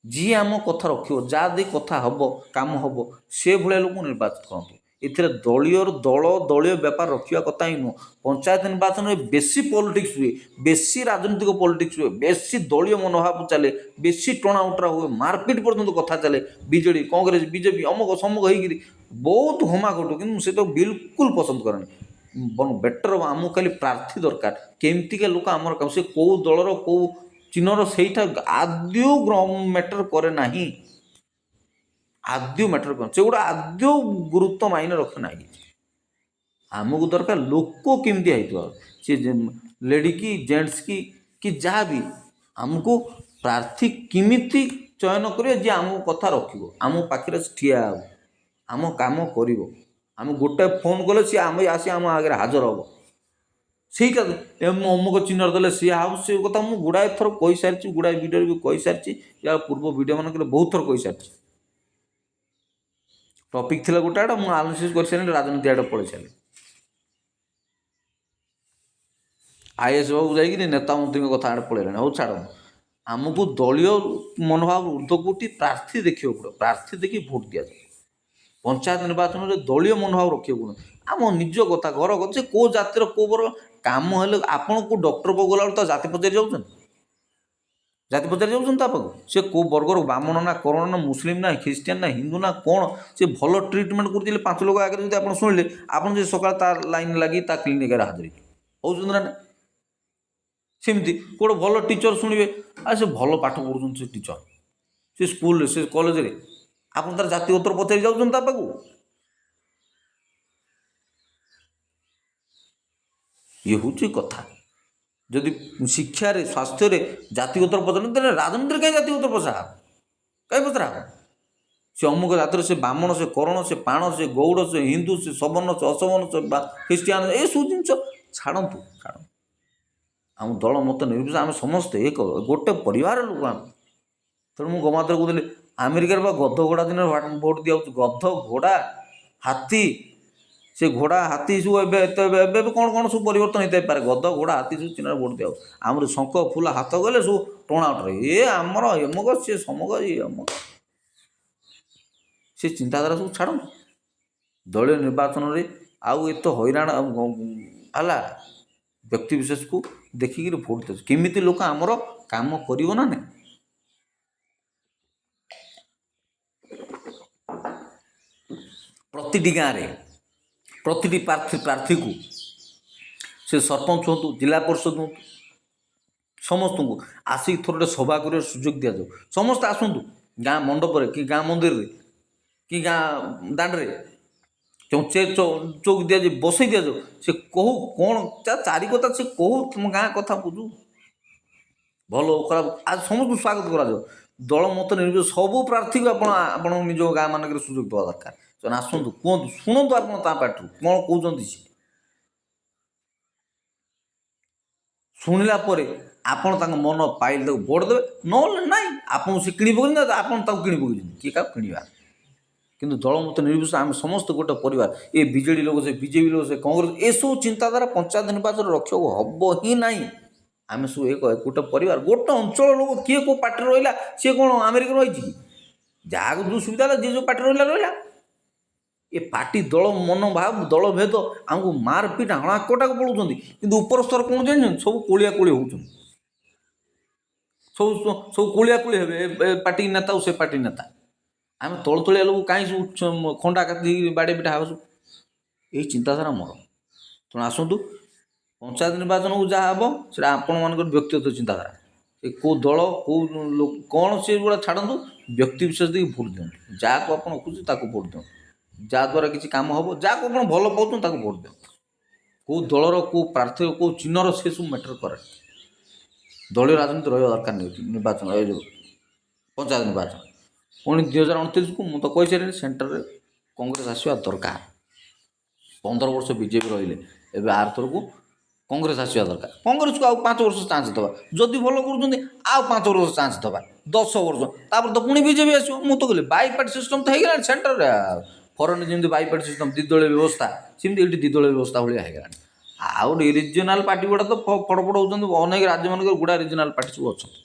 ଯିଏ ଆମ କଥା ରଖିବ, ଯାହା ଦେଇ କଥା ହେବ, କାମ ହେବ, ସେ ଭଳିଆ ଲୋକ ନିର୍ବାଚିତ କରନ୍ତୁ। ଏଥିରେ ଦଳୀୟ ବ୍ୟାପାର ରଖିବା କଥା ହିଁ ନୁହଁ। ପଞ୍ଚାୟତ ନିର୍ବାଚନରେ ବେଶୀ ପଲିଟିକ୍ସ ହୁଏ, ବେଶୀ ରାଜନୈତିକ ପଲିଟିକ୍ସ ହୁଏ, ବେଶୀ ଦଳୀୟ ମନୋଭାବ ଚାଲେ, ବେଶୀ ଟଣା ଉଟରା ହୁଏ, ମାରପିଟ ପର୍ଯ୍ୟନ୍ତ କଥା ଚାଲେ। ବିଜେଡ଼ି, କଂଗ୍ରେସ, ବିଜେପି ଅମକ ସମକ ହେଇକିରି ବହୁତ ଘମାଘଟୁ, କିନ୍ତୁ ମୁଁ ସେ ତ ବିଲକୁଲ ପସନ୍ଦ କରେନି। ବେଟର ଆମକୁ ଖାଲି ପ୍ରାର୍ଥୀ ଦରକାର, କେମିତିକା ଲୋକ ଆମର କାମ, ସେ କେଉଁ ଦଳର କେଉଁ ଚିହ୍ନର, ସେଇଟା ଆଦୌ ମ୍ୟାଟର କରେ ନାହିଁ। ଆଦୌ ମ୍ୟାଟର କରେ, ସେଗୁଡ଼ା ଆଦୌ ଗୁରୁତ୍ୱ ମାଇନେ ରଖେ ନାହିଁ। ଆମକୁ ଦରକାର ଲୋକ କେମିତିଆ ହେଇଥିବ, ସେ ଲେଡ଼ି କି ଜେଣ୍ଟସ୍ କି ଯାହା ବି, ଆମକୁ ପ୍ରାର୍ଥୀ କେମିତି ଚୟନ କରିବେ, ଯିଏ ଆମ କଥା ରଖିବ, ଆମ ପାଖରେ ଠିଆ ହେବ। ଆମ କାମ କରିବ। ଆମେ ଗୋଟେ ଫୋନ୍ କଲେ ସିଏ ଆମେ ଆସି ଆମ ଆଗରେ ହାଜର ହେବ। ସେଇଟା ମୁଁ ଅମୁକ ଚିହ୍ନରେ ଦେଲେ ସିଏ ଆଉ ସେ କଥା ମୁଁ ଗୁଡ଼ାଏ ଥର କହିସାରିଛି, ଗୁଡ଼ାଏ ଭିଡ଼ିଓରେ ବି କହିସାରିଛି, ୟା ପୂର୍ବ ଭିଡ଼ିଓ ମାନଙ୍କରେ ବହୁତ ଥର କହିସାରିଛି। ଟପିକ୍ ଥିଲା ଗୋଟେ ଆଡ଼େ, ମୁଁ ଆନାଲିସିସ୍ କରିସାରିଲି, ରାଜନୀତି ଆଡ଼େ ପଳେଇ ସାରିଲି। ଆଇଏସ୍ ବାବୁ ଯାଇକିରି ନେତା ମନ୍ତ୍ରୀଙ୍କ କଥା ଆଡ଼େ ପଳେଇଲାଣି। ହଉ ଛାଡ଼ନ୍ତୁ, ଆମକୁ ଦଳୀୟ ମନୋଭାବ ଉର୍ଦ୍ଧ୍ୱକୁ ଉଠି ପ୍ରାର୍ଥୀ ଦେଖିବାକୁ ପଡ଼ିବ। ପ୍ରାର୍ଥୀ ଦେଖି ଭୋଟ୍ ଦିଆଯାଏ। ପଞ୍ଚାୟତ ନିର୍ବାଚନରେ ଦଳୀୟ ମନୋଭାବ ରଖିବାକୁ ପଡ଼ିବ। ଆମ ନିଜ କଥା, ଘର କଥା, ସେ କେଉଁ ଜାତିର କେଉଁ ବର୍ଗ କାମ ହେଲେ ଆପଣ କେଉଁ ଡକ୍ଟର ପାଖକୁ ଗଲାବେଳକୁ ତା ଜାତି ପଚାରି ଯାଉଛନ୍ତି? ଜାତି ପଚାରି ଯାଉଛନ୍ତି ତା ପାଖକୁ? ସେ କେଉଁ ବର୍ଗର, ବ୍ରାହ୍ମଣ ନା କରଣ ନା ମୁସଲିମ ନା ଖ୍ରୀଷ୍ଟିଆନ ନା ହିନ୍ଦୁ ନା କ'ଣ, ସେ ଭଲ ଟ୍ରିଟମେଣ୍ଟ କରୁଥିଲେ 5 ଲୋକ ଆଗରେ ଯଦି ଆପଣ ଶୁଣିଲେ, ଆପଣ ଯଦି ସକାଳେ ତା ଲାଇନ୍ ଲାଗି ତା କ୍ଲିନିକରେ ହାଜର ହେଉଛନ୍ତି ନା? ସେମିତି ଗୋଟେ ଭଲ ଟିଚର ଶୁଣିବେ, ଆଉ ସେ ଭଲ ପାଠ ପଢ଼ୁଛନ୍ତି, ସେ ଟିଚର, ସେ ସ୍କୁଲରେ, ସେ କଲେଜରେ, ଆପଣ ତାର ଜାତିଗୋତ୍ର ପଚାରି ଯାଉଛନ୍ତି ତା ପାଖକୁ? ଇଏ ହେଉଛି କଥା। ଯଦି ଶିକ୍ଷାରେ, ସ୍ୱାସ୍ଥ୍ୟରେ ଜାତିଗୋତ୍ର ପଚାର, ତାହେଲେ ରାଜନୀତିରେ କାହିଁ ଜାତିଗୋତ୍ର ପଚରା ହେବ? କାହିଁ ପଚରା ହେବ? ସେ ଅମୁକ ଜାତିର, ସେ ବ୍ରାହ୍ମଣ, ସେ କରଣ, ସେ ପାଣ, ସେ ଗୌଡ଼, ସେ ହିନ୍ଦୁ, ସେ ସବର୍ଣ୍ଣ, ସେ ଅସବର୍ଣ୍ଣ, ସେ ଖ୍ରୀଷ୍ଟିଆନ, ଏସବୁ ଜିନିଷ ଛାଡ଼ନ୍ତୁ। ଆମ ଦଳ ମତ ନିର୍ବିଶେଷରେ ଆମେ ସମସ୍ତେ ଏକ, ଗୋଟେ ପରିବାର ଲୋକ ଆମେ। ତେଣୁ ମୁଁ ଗମାତ୍ରରେ କହୁଥିଲି, ଆମେରିକାରେ ବା ଗଧ ଘୋଡ଼ା ଦିନରେ ଭୋଟ୍ ଦିଆହେଉଛି। ଗଧ, ଘୋଡ଼ା, ହାତୀ, ସେ ଘୋଡ଼ା ହାତୀ ସବୁ ଏବେ ଏବେ କ'ଣ କ'ଣ ସବୁ ପରିବର୍ତ୍ତନ ହେଇଥାଇପାରେ। ଗଧ, ଘୋଡ଼ା, ହାତୀ ସବୁ ଚିହ୍ନରେ ଭୋଟ୍ ଦିଆହେଉଛି। ଆମର ଶଙ୍ଖ ଫୁଲ ହାତ ଗଲେ ସବୁ ଟଣା ଉଠରେ, ଏ ଆମର ଏମକ, ସେ ସମକ, ଇଏ ଅମକ, ସେ ଚିନ୍ତାଧାରା ସବୁ ଛାଡ଼ନ୍ତୁ। ଦଳୀୟ ନିର୍ବାଚନରେ ଆଉ ଏତେ ହଇରାଣ ହେଲା, ବ୍ୟକ୍ତିବିଶେଷକୁ ଦେଖିକିରି ଭୋଟ୍ ଦେଉଛି। କେମିତି ଲୋକ ଆମର କାମ କରିବ ନା ନାହିଁ? ପ୍ରତିଟି ଗାଁରେ, ପ୍ରତିଟି ପ୍ରାର୍ଥୀକୁ, ସେ ସରପଞ୍ଚ ହୁଅନ୍ତୁ, ଜିଲ୍ଲା ପରିଷଦ ହୁଅନ୍ତୁ, ସମସ୍ତଙ୍କୁ ଆସିକି ଥରଟେ ସଭା କରିବାର ସୁଯୋଗ ଦିଆଯାଉ। ସମସ୍ତେ ଆସନ୍ତୁ, ଗାଁ ମଣ୍ଡପରେ କି ଗାଁ ମନ୍ଦିରରେ କି ଗାଁ ଦାଣ୍ଡରେ ଚୌକି ଦିଆଯାଉ, ବସେଇ ଦିଆଯାଉ। ସେ କହୁ କ'ଣ ଚାରି କଥା, ସେ କହୁ ତୁମ ଗାଁ କଥା ବୁଝୁ, ଭଲ ଖରାପ, ଆজ ସମସ୍ତଙ୍କୁ ସ୍ୱାଗତ କରାଯାଉ। ଦଳ ମତ ନିର୍ବିଶେଷରେ ସବୁ ପ୍ରାର୍ଥୀକୁ ଆପଣ ନିଜ ଗାଁ ମାନଙ୍କରେ ସୁଯୋଗ ଦେବା ଦରକାର। ସେମାନେ ଆସନ୍ତୁ, କୁହନ୍ତୁ, ଶୁଣନ୍ତୁ ଆପଣ ତା ପାଟିରୁ କ'ଣ କହୁଛନ୍ତି। ସେ ଶୁଣିଲା ପରେ ଆପଣ ତାଙ୍କ ମନ ପାଇଲେ ତାକୁ ଭୋଟ୍ ଦେବେ, ନହେଲେ ନାହିଁ। ଆପଣଙ୍କୁ ସେ କିଣି ପକାଇଛନ୍ତି, ଆପଣ ତାକୁ କିଣି ପକାଇଛନ୍ତି, କିଏ କାହାକୁ କିଣିବା। କିନ୍ତୁ ଦଳ ମତ ନିର୍ବିଶେଷରେ ଆମେ ସମସ୍ତେ ଗୋଟେ ପରିବାର। ଏ ବିଜେଡ଼ି ଲୋକ, ସେ ବିଜେପି ଲୋକ, ସେ କଂଗ୍ରେସ, ଏସବୁ ଚିନ୍ତାଧାରା ପଞ୍ଚାୟତ ନିର୍ବାଚନରେ ରଖିବାକୁ ହେବ ହିଁ ନାହିଁ। ଆମେ ସବୁ ଗୋଟେ ପରିବାର, ଗୋଟେ ଅଞ୍ଚଳ ଲୋକ। କିଏ କେଉଁ ପାର୍ଟିରେ ରହିଲା, ସିଏ କ'ଣ ଆମେରିକାରେ ରହିଛି କି? ଯାହାକୁ ଯେଉଁ ସୁବିଧା ହେଲା, ଯିଏ ଯେଉଁ ପାର୍ଟିରେ ରହିଲା ରହିଲା। ଏ ପାର୍ଟି, ଦଳ ମନୋଭାବ, ଦଳ ଭେଦ ଆମକୁ ମାରପିଟ ହଣାକଟାକୁ ପଳାଉଛନ୍ତି। କିନ୍ତୁ ଉପର ସ୍ତର କ'ଣ ଜାଣିଛନ୍ତି? ସବୁ କୋଳିଆ କୋଳି ହେଉଛନ୍ତି। ସବୁ କୋଳିଆ କୋଳି ହେବେ, ଏ ପାର୍ଟି ନେତା ଆଉ ସେ ପାର୍ଟି ନେତା। ଆମେ ତଳିଆ ଲୋକ କାହିଁ ସବୁ ଖଣ୍ଡା କାଟି ବାଡ଼େଇ ପିଟା ହେବା ସବୁ? ଏଇ ଚିନ୍ତାଧାରା ମୋର। ତେଣୁ ଆସନ୍ତୁ, ପଞ୍ଚାୟତ ନିର୍ବାଚନକୁ ଯାହା ହେବ ସେଇଟା ଆପଣମାନଙ୍କର ବ୍ୟକ୍ତିଗତ ଚିନ୍ତାଧାରା। ସେ କେଉଁ ଦଳ, କେଉଁ କ'ଣ, ସେଗୁଡ଼ା ଛାଡ଼ନ୍ତୁ। ବ୍ୟକ୍ତିବିଶେଷ ଦେଇକି ଭୋଟ୍ ଦିଅନ୍ତୁ। ଯାହାକୁ ଆପଣ ଖୁସି ତାକୁ ଭୋଟ୍ ଦିଅନ୍ତୁ। ଯାହାଦ୍ୱାରା କିଛି କାମ ହେବ, ଯାହାକୁ ଆପଣ ଭଲ ପାଉଛନ୍ତି ତାକୁ ଭୋଟ୍ ଦିଅନ୍ତୁ। କେଉଁ ଦଳର, କେଉଁ ପ୍ରାର୍ଥୀର, କେଉଁ ଚିହ୍ନର, ସେସବୁ ମ୍ୟାଟର କରେ। ଦଳୀୟ ରାଜନୀତି ରହିବା ଦରକାର ନିର୍ବାଚନ, ଏ ଯେଉଁ ପଞ୍ଚାୟତ ନିର୍ବାଚନ। ପୁଣି 2029କୁ ମୁଁ ତ କହିସାରିଲିଣି, ସେଣ୍ଟରରେ କଂଗ୍ରେସ ଆସିବା ଦରକାର। 15 ବର୍ଷ ବିଜେପି ରହିଲେ, ଏବେ ଆରଥରକୁ କଂଗ୍ରେସ ଆସିବା ଦରକାର। କଂଗ୍ରେସକୁ ଆଉ 5 ବର୍ଷ ଚାନ୍ସ ଦେବା। ଯଦି ଭଲ କରୁଛନ୍ତି ଆଉ 5 ବର୍ଷ ଚାନ୍ସ ଦେବା, 10 ବର୍ଷ, ତାପରେ ତ ପୁଣି ବିଜେପି ଆସିବ। ମୁଁ ତ କହିଲି ବାଇପାର୍ଟି ସିଷ୍ଟମ ତ ହେଇଗଲାଣି ସେଣ୍ଟରରେ। ଫରେନ୍ ଯେମିତି ବାଇପାର୍ଟି ସିଷ୍ଟମ, ଦ୍ୱିଦଳୀୟ ବ୍ୟବସ୍ଥା, ସେମିତି ଏଠି ଦ୍ୱିଦଳୀୟ ବ୍ୟବସ୍ଥା ଭଳିଆ ହେଇଗଲାଣି। ଆଉ ରିଜିନାଲ ପାର୍ଟି ଗୁଡ଼ା ତ ଫଡ଼ଫଡ଼ ହେଉଛନ୍ତି। ଅନେକ ରାଜ୍ୟମାନଙ୍କରେ ଗୁଡ଼ା ରିଜିନାଲ ପାର୍ଟି ସବୁ ଅଛନ୍ତି।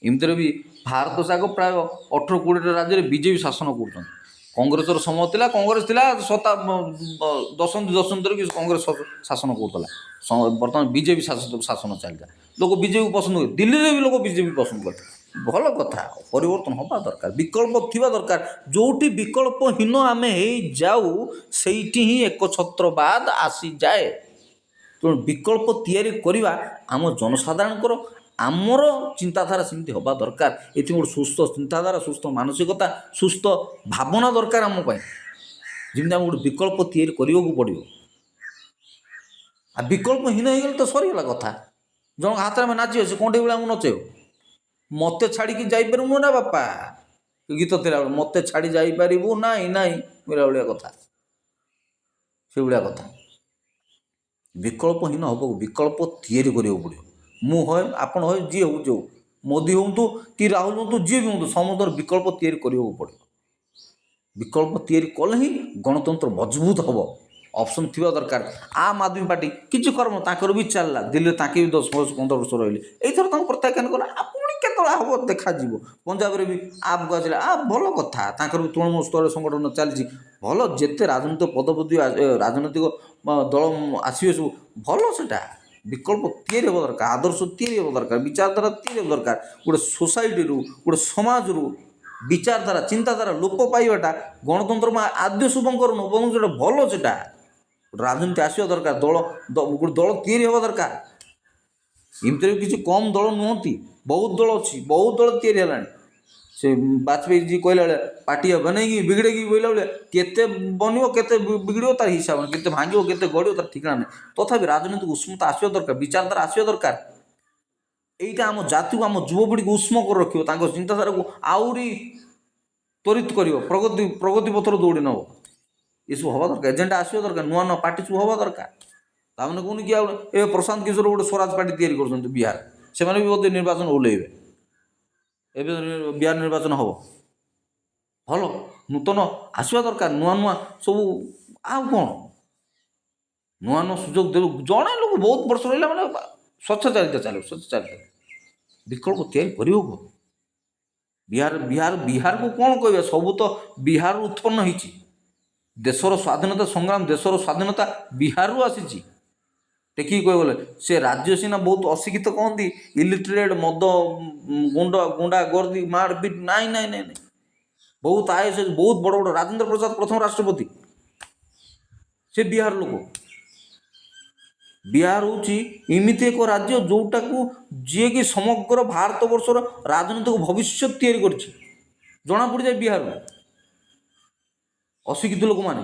ଏମିତିରେ ବି ଭାରତ ଯାକ ପ୍ରାୟ 18-20ଟା ରାଜ୍ୟରେ ବିଜେପି ଶାସନ କରୁଛନ୍ତି। କଂଗ୍ରେସର ସମୟ ଥିଲା, କଂଗ୍ରେସ ଥିଲା ଦଶନ୍ଧି ଧରିକି କଂଗ୍ରେସ ଶାସନ କରୁଥିଲା। ବର୍ତ୍ତମାନ ବିଜେପି ଶାସନ ଚାଲିଲା। ଲୋକ ବିଜେପିକୁ ପସନ୍ଦ କରେ, ଦିଲ୍ଲୀରେ ବି ଲୋକ ବିଜେପି ପସନ୍ଦ କରେ। ଭଲ କଥା, ପରିବର୍ତ୍ତନ ହେବା ଦରକାର, ବିକଳ୍ପ ଥିବା ଦରକାର। ଯେଉଁଠି ବିକଳ୍ପହୀନ ଆମେ ହେଇଯାଉ, ସେଇଠି ହିଁ ଏକଛତ୍ରବାଦ ଆସିଯାଏ। ତେଣୁ ବିକଳ୍ପ ତିଆରି କରିବା ଆମ ଜନସାଧାରଣଙ୍କର, ଆମର ଚିନ୍ତାଧାରା ସେମିତି ହେବା ଦରକାର। ଏଠି ଗୋଟେ ସୁସ୍ଥ ଚିନ୍ତାଧାରା, ସୁସ୍ଥ ମାନସିକତା, ସୁସ୍ଥ ଭାବନା ଦରକାର ଆମ ପାଇଁ। ଯେମିତି ଆମେ ଗୋଟେ ବିକଳ୍ପ ତିଆରି କରିବାକୁ ପଡ଼ିବ। ଆଉ ବିକଳ୍ପହୀନ ହେଇଗଲେ ତ ସରିଗଲା କଥା। ଜଣଙ୍କ ହାତରେ ଆମେ ନାଚିବା, ସେ କଣ୍ଢେଇ ଭଳିଆ ଆମକୁ ନଚେଇବ। ମୋତେ ଛାଡ଼ିକି ଯାଇପାରିବୁନୁ ନା ବାପା, ଗୀତ ଥିଲା ବେଳେ ମୋତେ ଛାଡ଼ି ଯାଇପାରିବୁ ନାଇଁ ନାଇଁ ବୋଇଲା ଭଳିଆ କଥା, ସେଇଭଳିଆ କଥା। ବିକଳ୍ପହୀନ ହେବାକୁ ବିକଳ୍ପ ତିଆରି କରିବାକୁ ପଡ଼ିବ। ମୁଁ ହଏ, ଆପଣ ହଏ, ଯିଏ ହଉ ଯେଉଁ ମୋଦି ହୁଅନ୍ତୁ କି ରାହୁଲ ହୁଅନ୍ତୁ, ଯିଏ ବି ହୁଅନ୍ତୁ, ସମସ୍ତଙ୍କର ବିକଳ୍ପ ତିଆରି କରିବାକୁ ପଡ଼ିବ। ବିକଳ୍ପ ତିଆରି କଲେ ହିଁ ଗଣତନ୍ତ୍ର ମଜବୁତ ହେବ। ଅପସନ୍ ଥିବା ଦରକାର। ଆମ୍ ଆଦମୀ ପାର୍ଟି କିଛି କର୍ମ ତାଙ୍କର ବି ଚାଲିଲା, ଦିଲ୍ଲୀରେ ତାଙ୍କେ ବି 10-15 ବର୍ଷ ରହିଲେ, ଏଇଥର ତାଙ୍କୁ ପ୍ରତ୍ୟାଖ୍ୟାନ କଲା। ପୁଣି କେତେବେଳେ ହେବ ଦେଖାଯିବ। ପଞ୍ଜାବରେ ବି ଆପ୍କୁ ଆସିଲା, ଭଲ କଥା, ତାଙ୍କର ବି ତୃଣମୂଳ ସ୍ତରରେ ସଂଗଠନ ଚାଲିଛି ଭଲ। ଯେତେ ରାଜନୈତିକ ପଦପଦବୀ ରାଜନୈତିକ ଦଳ ଆସିବେ ସବୁ ଭଲ, ସେଇଟା ବିକଳ୍ପ ତିଆରି ହେବା ଦରକାର, ଆଦର୍ଶ ତିଆରି ହେବା ଦରକାର, ବିଚାରଧାରା ତିଆରି ହେବା ଦରକାର। ଗୋଟେ ସୋସାଇଟିରୁ ଗୋଟେ ସମାଜରୁ ବିଚାରଧାରା ଚିନ୍ତାଧାରା ଲୋପ ପାଇବାଟା ଗଣତନ୍ତ୍ର ଆଦ୍ୟ ଶୁଭଙ୍କର ନୁହଁ, ବରଂ ସେଇଟା ଭଲ। ସେଇଟା ରାଜନୀତି ଆସିବା ଦରକାର, ଗୋଟେ ଦଳ ତିଆରି ହେବା ଦରକାର। ଏମିତିରେ ବି କିଛି କମ୍ ଦଳ ନୁହନ୍ତି, ବହୁତ ଦଳ ଅଛି, ବହୁତ ଦଳ ତିଆରି ହେଲାଣି। ସେ ବାଜପେୟୀ ଯିଏ କହିଲା ଭଳିଆ ପାର୍ଟି ବନେଇକି ବିଗିଡ଼େଇକି ବୋଇଲା ଭଳିଆ କେତେ ବନିବ କେତେ ବିଗିଡ଼ିବ ତାର ହିସାବ ନାହିଁ, କେତେ ଭାଙ୍ଗିବ କେତେ ଗଢ଼ିବ ତାର ଠିକଣା ନାହିଁ। ତଥାପି ରାଜନୀତିକ ଉଷ୍ମତା ଆସିବା ଦରକାର, ବିଚାରଧାରା ଆସିବା ଦରକାର। এইটা ଆମ ଜାତିକୁ, ଆମ ଯୁବପିଢ଼ିକୁ ଉଷ୍ମ କରି ରଖିବ, ତାଙ୍କ ଚିନ୍ତାଧାରାକୁ ଆହୁରି ତ୍ୱରିତ କରିବ, ପ୍ରଗତି ପଥରେ ଦୌଡ଼ି ନେବ। ଏସବୁ ହେବା ଦରକାର, ଏଜେଣ୍ଡା ଆସିବା ଦରକାର, ନୂଆ ନୂଆ ପାର୍ଟି ସବୁ ହେବା ଦରକାର। ତାମାନେ କହୁନି କି ଆଉ ଏବେ ପ୍ରଶାନ୍ତ କିଶୋର ଗୋଟେ ସ୍ୱରାଜ ପାର୍ଟି ତିଆରି କରୁଛନ୍ତି ବିହାର, ସେମାନେ ବି ବୋଧେ ନିର୍ବାଚନ ଓହ୍ଲେଇବେ। ଏବେ ବିହାର ନିର୍ବାଚନ ହେବ, ଭଲ ନୂତନ ଆସିବା ଦରକାର, ନୂଆ ନୂଆ ସବୁ। ଆଉ କ'ଣ ନୂଆ ନୂଆ ସୁଯୋଗ ଦେବ। ଜଣେ ଲୋକ ବହୁତ ବର୍ଷ ରହିଲା ମାନେ ସ୍ୱଚ୍ଛଚାରିତା ଚାଲିବ, ସ୍ୱଚ୍ଛଚାରିତା ବିକଳ୍ପ ତିଆରି କରିବ କୁହ। ବିହାରକୁ କ'ଣ କହିବେ, ସବୁ ତ ବିହାରରୁ ଉତ୍ପନ୍ନ ହେଇଛି। ଦେଶର ସ୍ୱାଧୀନତା ସଂଗ୍ରାମ, ଦେଶର ସ୍ୱାଧୀନତା ବିହାରରୁ ଆସିଛି। ଟେକିକି କହିବାକୁ ଗଲେ ସେ ରାଜ୍ୟ ସିନା ବହୁତ ଅଶିକ୍ଷିତ କହନ୍ତି, ଇଲିଟରେଟ୍, ମଦ ଗୁଣ୍ଡା ଗର୍ଦି ମାରପିଟ, ନାଇଁ ନାଇଁ ନାଇଁ ନାଇଁ, ବହୁତ IAS, ବହୁତ ବଡ଼ ବଡ଼, ରାଜେନ୍ଦ୍ର ପ୍ରସାଦ ପ୍ରଥମ ରାଷ୍ଟ୍ରପତି, ସେ ବିହାର ଲୋକ। ବିହାର ହେଉଛି ଏମିତି ଏକ ରାଜ୍ୟ ଯେଉଁଟାକୁ ଯିଏକି ସମଗ୍ର ଭାରତବର୍ଷର ରାଜନୈତିକ ଭବିଷ୍ୟତ ତିଆରି କରିଛି, ଜଣାପଡ଼ିଯାଏ ବିହାରରୁ। ଅଶିକ୍ଷିତ ଲୋକମାନେ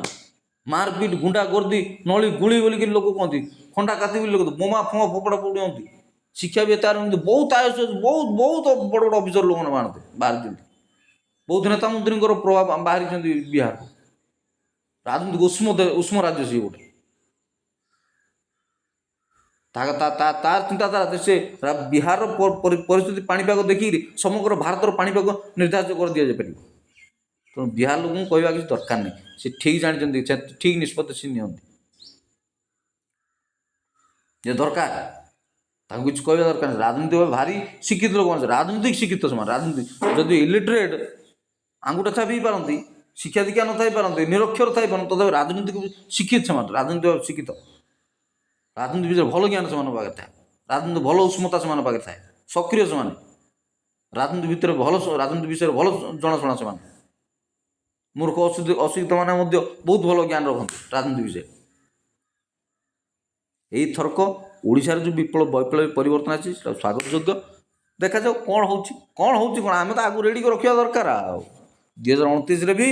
ମାରପିଟ, ଗୁଣ୍ଡା ଗର୍ଦି, ନଳି ଗୁଳି ବୋଲିକି ଲୋକ କହନ୍ତି, ଖଣ୍ଡା କାତି ବୋଲି ଲୋକ, ବୋମା ଫୋମା ଫୋପଡ଼ା ଫୋପଡ଼ି ହୁଅନ୍ତି। ଶିକ୍ଷା ବି ତାର ଏମିତି ବହୁତ IAS, ବହୁତ ବହୁତ ବଡ଼ ବଡ଼ ଅଫିସର ଲୋକମାନେ ବାହାରିଛନ୍ତି। ବହୁତ ନେତା ମନ୍ତ୍ରୀଙ୍କର ପ୍ରଭାବ ବାହାରିଛନ୍ତି ବିହାରରୁ। ରାଜନୀତିକ ଉଷ୍ମ ରାଜ୍ୟ ସିଏ ଗୋଟେ। ତାର ଚିନ୍ତାଧାରା ସେ ବିହାରର ପରିସ୍ଥିତି ପାଣିପାଗ ଦେଖିକିରି ସମଗ୍ର ଭାରତର ପାଣିପାଗ ନିର୍ଦ୍ଧାରିତ କରିଦିଆଯାଇପାରିବ। ତେଣୁ ବିହାର ଲୋକଙ୍କୁ କହିବା କିଛି ଦରକାର ନାହିଁ, ସେ ଠିକ୍ ଜାଣିଛନ୍ତି, ସେ ଠିକ୍ ନିଷ୍ପତ୍ତି ସେ ନିଅନ୍ତି। ଯେ ଦରକାର ତାଙ୍କୁ କିଛି କହିବା ଦରକାର ନାହିଁ। ରାଜନୀତି ଭାରି ଶିକ୍ଷିତ ଲୋକମାନେ, ରାଜନୈତିକ ଶିକ୍ଷିତ ସେମାନେ। ରାଜନୀତି ଯଦି ଇଲିଟରେଟ୍ ଆଙ୍ଗୁଠା ଛାପି ପାରନ୍ତି, ଶିକ୍ଷା ଦୀକ୍ଷା ନଥାଇ ପାରନ୍ତି, ନିରକ୍ଷର ଥାଇପାରନ୍ତି, ତଥାପି ରାଜନୀତିକୁ ଶିକ୍ଷିତ ସେମାନେ, ରାଜନୀତି ଶିକ୍ଷିତ। ରାଜନୀତି ବିଷୟରେ ଭଲ ଜ୍ଞାନ ସେମାନଙ୍କ ପାଖରେ ଥାଏ, ରାଜନୀତି ଭଲ ଉଷ୍ମତା ସେମାନଙ୍କ ପାଖରେ ଥାଏ, ସକ୍ରିୟ ସେମାନେ, ରାଜନୀତି ଭିତରେ ଭଲ, ରାଜନୀତି ବିଷୟରେ ଭଲ ଜଣାଶୁଣା ସେମାନେ। ମୂର୍ଖ ଅଶିକ୍ଷିତ ମାନେ ମଧ୍ୟ ବହୁତ ଭଲ ଜ୍ଞାନ ରଖନ୍ତି ରାଜନୀତି ବିଷୟରେ। ଏଇଥରକ ଓଡ଼ିଶାରେ ଯେଉଁ ବୈପ୍ଳବୀ ପରିବର୍ତ୍ତନ ଆସିଛି ସେଟା ସ୍ୱାଗତ ଯୋଗ୍ୟ। ଦେଖାଯାଉ କ'ଣ ହେଉଛି କ'ଣ ଆମେ ତ ଆଗକୁ ରେଡ଼ି କରି ରଖିବା ଦରକାର। ଆଉ 2029ରେ ବି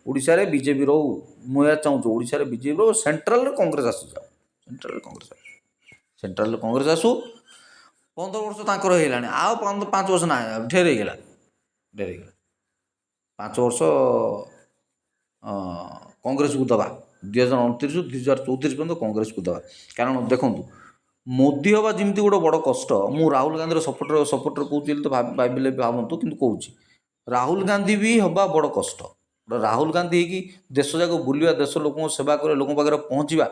ଓଡ଼ିଶାରେ ବିଜେପି ରହୁ, ମୁଁ ଏହା ଚାହୁଁଛି। ଓଡ଼ିଶାରେ ବିଜେପି ରହୁ, ସେଣ୍ଟ୍ରାଲରେ କଂଗ୍ରେସ ଆସିଯାଉ, ସେଣ୍ଟ୍ରାଲରେ କଂଗ୍ରେସ ଆସୁ। 15 ବର୍ଷ ତାଙ୍କର ହେଇଗଲାଣି, ଆଉ 5 ବର୍ଷ ନାହିଁ, ଢେର ହେଇଗଲା। 5 ବର୍ଷ କଂଗ୍ରେସକୁ ଦେବା, 2029ରୁ 2034 ପର୍ଯ୍ୟନ୍ତ କଂଗ୍ରେସକୁ ଦେବା। କାରଣ ଦେଖନ୍ତୁ, ମୋଦି ହେବା ଯେମିତି ଗୋଟେ ବଡ଼ କଷ୍ଟ, ମୁଁ ରାହୁଲ ଗାନ୍ଧୀର ସପୋର୍ଟର କହୁଛି ବୋଲି ତ ଭାବିଲେ ଭାବନ୍ତୁ, କିନ୍ତୁ କହୁଛି ରାହୁଲ ଗାନ୍ଧୀ ବି ହେବା ବଡ଼ କଷ୍ଟ। ରାହୁଲ ଗାନ୍ଧୀ ହେଇକି ଦେଶ ଯାକ ବୁଲିବା, ଦେଶ ଲୋକଙ୍କ ସେବା କରିବା, ଲୋକଙ୍କ ପାଖରେ ପହଞ୍ଚିବା,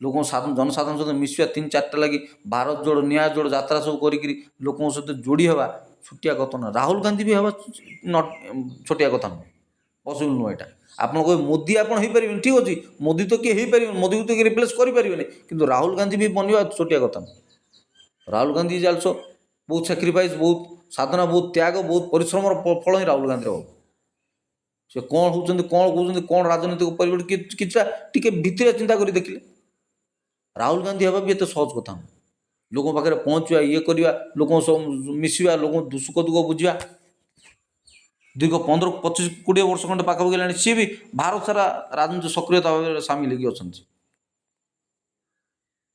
ଲୋକଙ୍କ ଜନସାଧାରଣ ସହିତ ମିଶିବା, 3-4ଟା ଲାଗି ଭାରତ ଯୋଡ଼ ନ୍ୟାୟ ଯୋଡ଼ ଯାତ୍ରା ସବୁ କରିକିରି ଲୋକଙ୍କ ସହିତ ଯୋଡ଼ି ହେବା ଛୋଟିଆ କଥା ନୁହଁ। ରାହୁଲ ଗାନ୍ଧୀ ବି ହେବା ଛୋଟିଆ କଥା ନୁହଁ, ପସିବୁଲ୍ ନୁହଁ ଏଇଟା। ଆପଣ କହିବେ ମୋଦି ଆପଣ ହେଇପାରିବେନି, ଠିକ୍ ଅଛି, ମୋଦି ତ କିଏ ହେଇପାରିବେନି, ମୋଦିକୁ ତ କିଏ ରିପ୍ଲେସ୍ କରିପାରିବେନି, କିନ୍ତୁ ରାହୁଲ ଗାନ୍ଧୀ ବି ବନିବା ଛୋଟିଆ କଥା ନୁହଁ। ରାହୁଲ ଗାନ୍ଧୀ ଇଜ୍ ଆଲସୋ ବହୁତ ସାକ୍ରିଫାଇସ୍, ବହୁତ ସାଧନା, ବହୁତ ତ୍ୟାଗ, ବହୁତ ପରିଶ୍ରମର ଫଳ ହିଁ ରାହୁଲ ଗାନ୍ଧୀର ହେବ। ସେ କ'ଣ ହେଉଛନ୍ତି, କ'ଣ କହୁଛନ୍ତି, କ'ଣ ରାଜନୈତିକ ପରିବର୍ତ୍ତନ କିଛିଟା ଟିକେ ଭିତରେ ଚିନ୍ତା କରି ଦେଖିଲେ ରାହୁଲ ଗାନ୍ଧୀ ହେବା ବି ଏତେ ସହଜ କଥା ନୁହଁ। ଲୋକଙ୍କ ପାଖରେ ପହଞ୍ଚିବା, ଇଏ କରିବା, ଲୋକଙ୍କ ସହ ମିଶିବା, ଲୋକଙ୍କ ସୁଖ ଦୁଃଖ ବୁଝିବା, ଦୀର୍ଘ 15-20 ବର୍ଷ ଖଣ୍ଡେ ପାଖାପାଖି ହେଲାଣି ସିଏ ବି ଭାରତ ସାରା ରାଜନୀତି ସକ୍ରିୟତା ଭାବରେ ସାମିଲ ହେଇକି ଅଛନ୍ତି।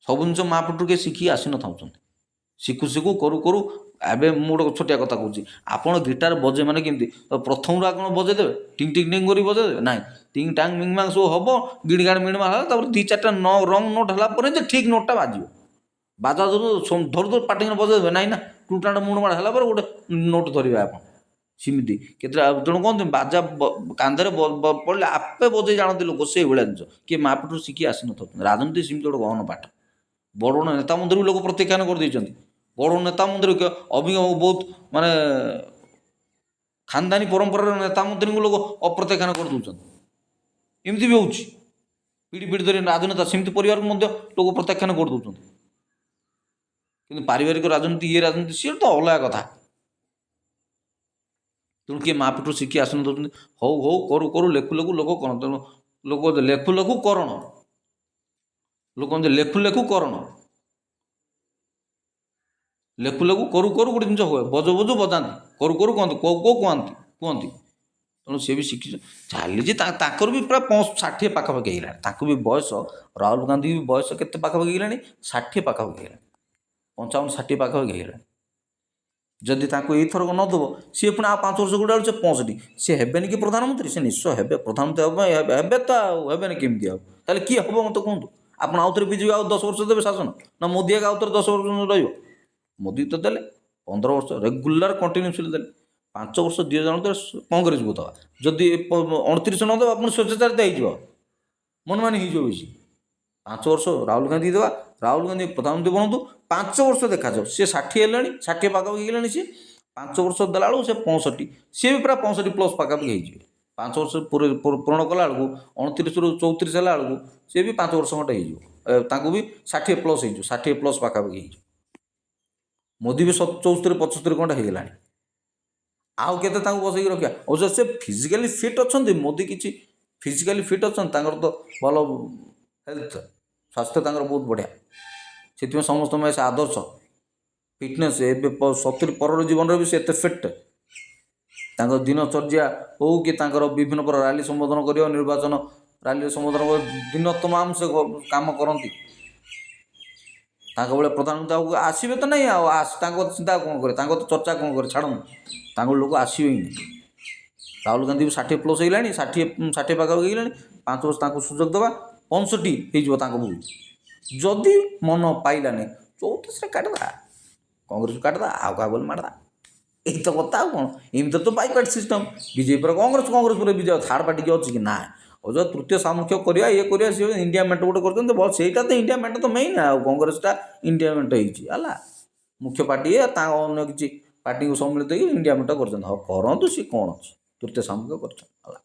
ସବୁ ଜିନିଷ ମା' ପେଟରୁ କିଏ ଶିଖିକି ଆସିନଥାଉଛନ୍ତି, ଶିଖୁ କରୁ ଏବେ ମୁଁ ଗୋଟେ ଛୋଟିଆ କଥା କହୁଛି, ଆପଣ ଗିଟାର ବଜେଇ ମାନେ କେମିତି ପ୍ରଥମରୁ ଆପଣ ବଜେଇଦେବେ ଟିଙ୍ଗ ଟିଙ୍ଗ ଟିଙ୍ଗ କରି ବଜେଇଦେବେ? ନାଇଁ, ଟିଙ୍ଗ ଟାଙ୍ଗ ମିଙ୍ଗ ମାଙ୍ଗ ସବୁ ହେବ, ଗିଡ଼ି ଗାଡ଼ ମିଡ଼ ମାଡ଼ ହେଲା, ତାପରେ ଦୁଇ ଚାରିଟା ରଙ୍ଗ ନୋଟ୍ ହେଲା ପରେ ଯେ ଠିକ୍ ନୋଟ୍ଟା ବାଜିବ। ବାଜା ଧରୁ ଧରୁ ପାଟିକି ବଜେଇଦେବେ, ନାଇଁ ନା ଟୁଟାଣ୍ଡ ମୁଣ୍ଡ ମାଡ଼ ହେଲା ପରେ ଗୋଟେ ନୋଟ୍ ଧରିବେ ଆପଣ। ସେମିତି କେତେଟା ଜଣ କହନ୍ତି ବାଜା କାନ୍ଧରେ ପଡ଼ିଲେ ଆପେ ବଜେଇ ଜାଣନ୍ତି ଲୋକ, ସେଇଭଳିଆ ଜିନିଷ କିଏ ମାପଠୁ ଶିଖି ଆସିନଥାଉଛନ୍ତି। ରାଜନୀତି ସେମିତି ଗୋଟେ ଗହନ ପାଠ। ବଡ଼ ବଡ଼ ନେତା ମନ୍ତ୍ରୀକୁ ଲୋକ ପ୍ରତ୍ୟାଖ୍ୟାନ କରିଦେଇଛନ୍ତି। ବଡ଼ ନେତା ମନ୍ତ୍ରୀ ବହୁତ ମାନେ ଖାନଦାନୀ ପରମ୍ପରାର ନେତା ମନ୍ତ୍ରୀଙ୍କୁ ଲୋକ ଅପ୍ରତ୍ୟାଖ୍ୟାନ କରିଦେଉଛନ୍ତି। ଏମିତି ବି ହେଉଛି, ପିଢ଼ି ପିଢ଼ି ଧରି ରାଜନେତା ସେମିତି ପରିବାରକୁ ମଧ୍ୟ ଲୋକ ପ୍ରତ୍ୟାଖ୍ୟାନ କରିଦେଉଛନ୍ତି। କିନ୍ତୁ ପାରିବାରିକ ରାଜନୀତି ଇଏ ରାଜନୀତି ସିଏ ତ ଅଲଗା କଥା। ତେଣୁ କିଏ ମା ପିଠରୁ ଶିଖି ଆସୁନଥାଉଛନ୍ତି। ହଉ ହଉ କରୁ କରୁ ଲେଖୁ ଲେଖୁ ଲୋକ କ'ଣ, ତେଣୁ ଲୋକ ଲେଖୁ ଲେଖୁ କରଣ, ଲୋକ ଲେଖୁ ଲେଖୁ କରଣ, ଲେଖୁ ଲେଖୁ କରୁ କରୁ ଗୋଟେ ଜିନିଷ ହୁଏ, ବଜୁ ବଜୁ ବଜାନ୍ତି, କରୁ କରୁ କହନ୍ତି, କହୁ କହୁ କୁହନ୍ତି। ତେଣୁ ସିଏ ବି ଶିଖିଛ ଚାଲିଛି। ତାଙ୍କର ବି ପ୍ରାୟ 60 ପାଖାପାଖି ହେଇଗଲାଣି। ତାଙ୍କୁ ବି ବୟସ, ରାହୁଲ ଗାନ୍ଧୀ ବି ବୟସ କେତେ ପାଖାପାଖି ହେଇଗଲାଣି? 60 ପାଖାପାଖି ହେଇଗଲାଣି, 55-60 ପାଖାପାଖି ହେଇଗଲାଣି। ଯଦି ତାଙ୍କୁ ଏଇଥରକ ନ ଦେବ, ସିଏ ପୁଣି ଆଉ 5 ବର୍ଷ ଗୁଡ଼ା ବେଳକୁ ସେ 65, ସିଏ ହେବେନି କି ପ୍ରଧାନମନ୍ତ୍ରୀ? ସେ ନିଶ୍ଚୟ ହେବେ ପ୍ରଧାନମନ୍ତ୍ରୀ। ହେବେ ତ ଆଉ ହେବେନି କେମିତି? ଆଉ ତାହେଲେ କିଏ ହେବ ମୋତେ କୁହନ୍ତୁ? ଆପଣ ଆଉଥରେ ବିଜେପି ଆଉ 10 ବର୍ଷ ଦେବେ ଶାସନ, ନା ମୋଦି ଆଉଥରେ 10 ବର୍ଷ ରହିବ? ମୋଦି ତ ଦେଲେ 15 ବର୍ଷ ରେଗୁଲାର କଣ୍ଟିନ୍ୟୁସଲି ଦେଲେ। 5 ବର୍ଷ 2000 କଂଗ୍ରେସକୁ ଦେବା, ଯଦି 29 ନ ଦେବା ଆପଣ ସ୍ୱେଚ୍ଛାଚାରିତା ହେଇଯିବ, ମନମାନି ହେଇଯିବ ବେଶୀ। 5 ବର୍ଷ ରାହୁଲ ଗାନ୍ଧୀ ଦେବା, ରାହୁଲ ଗାନ୍ଧୀ ପ୍ରଧାନମନ୍ତ୍ରୀ ବନନ୍ତୁ, 5 ବର୍ଷ ଦେଖାଯାଉ। ସିଏ 60 ହେଲେଣି, 60 ପାଖାପାଖି ହେଇଗଲାଣି। ସିଏ 5 ବର୍ଷ ଦେଲା ବେଳକୁ ସେ 65, ସିଏ ବି ପ୍ରାୟ 65+ ପାଖାପାଖି ହେଇଯିବେ। 5 ବର୍ଷ ପୂରଣ କଲା ବେଳକୁ 29ରୁ 34 ହେଲା ବେଳକୁ ସିଏ ବି 5 ବର୍ଷ ଖଣ୍ଡେ ହେଇଯିବ। ତାଙ୍କୁ ବି 60+ ହେଇଯିବ, 60+ ପାଖାପାଖି ହେଇଯିବ। ମୋଦି ବି 74-75 ଖଣ୍ଡେ ହେଇଗଲାଣି। ଆଉ କେତେ ତାଙ୍କୁ ବସେଇକି ରଖିବା? ଅବଶ୍ୟ ସେ ଫିଜିକାଲି ଫିଟ୍ ଅଛନ୍ତି, ମୋଦି କିଛି ଫିଜିକାଲି ଫିଟ୍ ଅଛନ୍ତି, ତାଙ୍କର ତ ଭଲ ହେଲ୍ଥ, ସ୍ୱାସ୍ଥ୍ୟ ତାଙ୍କର ବହୁତ ବଢ଼ିଆ। ସେଥିପାଇଁ ସମସ୍ତଙ୍କ ପାଇଁ ସେ ଆଦର୍ଶ ଫିଟନେସ୍। ଏବେ 70 ପରର ଜୀବନରେ ବି ସେ ଏତେ ଫିଟ୍। ତାଙ୍କ ଦିନଚର୍ଯ୍ୟା ହେଉ କି ତାଙ୍କର ବିଭିନ୍ନ ପ୍ରକାର ରାଲି ସମ୍ବୋଧନ କରିବା, ନିର୍ବାଚନ ରାଲିରେ ସମ୍ବୋଧନ କରିବା, ଦିନ ତମାମ ସେ କାମ କରନ୍ତି। ତାଙ୍କ ଭଳିଆ ପ୍ରଧାନମନ୍ତ୍ରୀ ଆଉ ଆସିବେ ତ ନାହିଁ। ଆଉ ତାଙ୍କ ଚିନ୍ତା କ'ଣ କରେ, ତାଙ୍କ ତ ଚର୍ଚ୍ଚା କ'ଣ କରେ, ଛାଡ଼ନ୍ତୁ, ତାଙ୍କ ଲୋକ ଆସିବେ ହିଁ ନାହିଁ। ରାହୁଲ ଗାନ୍ଧୀ ବି 60+ ହେଇଗଲାଣି, 60 ପାଖାପାଖି ହେଇଗଲାଣି। 5 ବର୍ଷ ତାଙ୍କୁ ସୁଯୋଗ ଦେବା, 65 ହେଇଯିବ ତାଙ୍କ ବହୁତ। ଯଦି ମନ ପାଇଲାନି 34ରେ କାଟିଦେବା, କଂଗ୍ରେସକୁ କାଟିଦେବା, ଆଉ କାହା ବୋଲି ମାରିଦେବା। ଏଇ ତ କଥା, ଆଉ କ'ଣ? ଏମିତିରେ ତ ବାଇପାର୍ଟି ସିଷ୍ଟମ୍। ବିଜେପି ପରେ କଂଗ୍ରେସ ପରେ ବିଜେପି, ଥାର୍ଡ଼ ପାର୍ଟି କିଏ ଅଛି କି? ନା। ଆଉ ଯଦି ତୃତୀୟ ସାମୁଖ୍ୟ କରିବା, ଇଏ କରିବା, ସିଏ ଇଣ୍ଡିଆ ମେଣ୍ଟ ଗୋଟେ କରୁଛନ୍ତି, ସେଇଟା ତ ଇଣ୍ଡିଆ ମେଣ୍ଟ ତ ମେନ୍। ଆଉ କଂଗ୍ରେସଟା ଇଣ୍ଡିଆ ମେଣ୍ଟ ହେଇଛି ହେଲା, ମୁଖ୍ୟ ପାର୍ଟି ତାଙ୍କ ଅନ୍ୟ କିଛି ପାର୍ଟିକୁ ସମ୍ମିଳିତ ହେଇକି ଇଣ୍ଡିଆ ମେଣ୍ଟ କରୁଛନ୍ତି। ହଉ କରନ୍ତୁ, ସିଏ କ'ଣ ଅଛି, ତୃତୀୟ ସାମୁଖ୍ୟ କରୁଛନ୍ତି ହେଲା,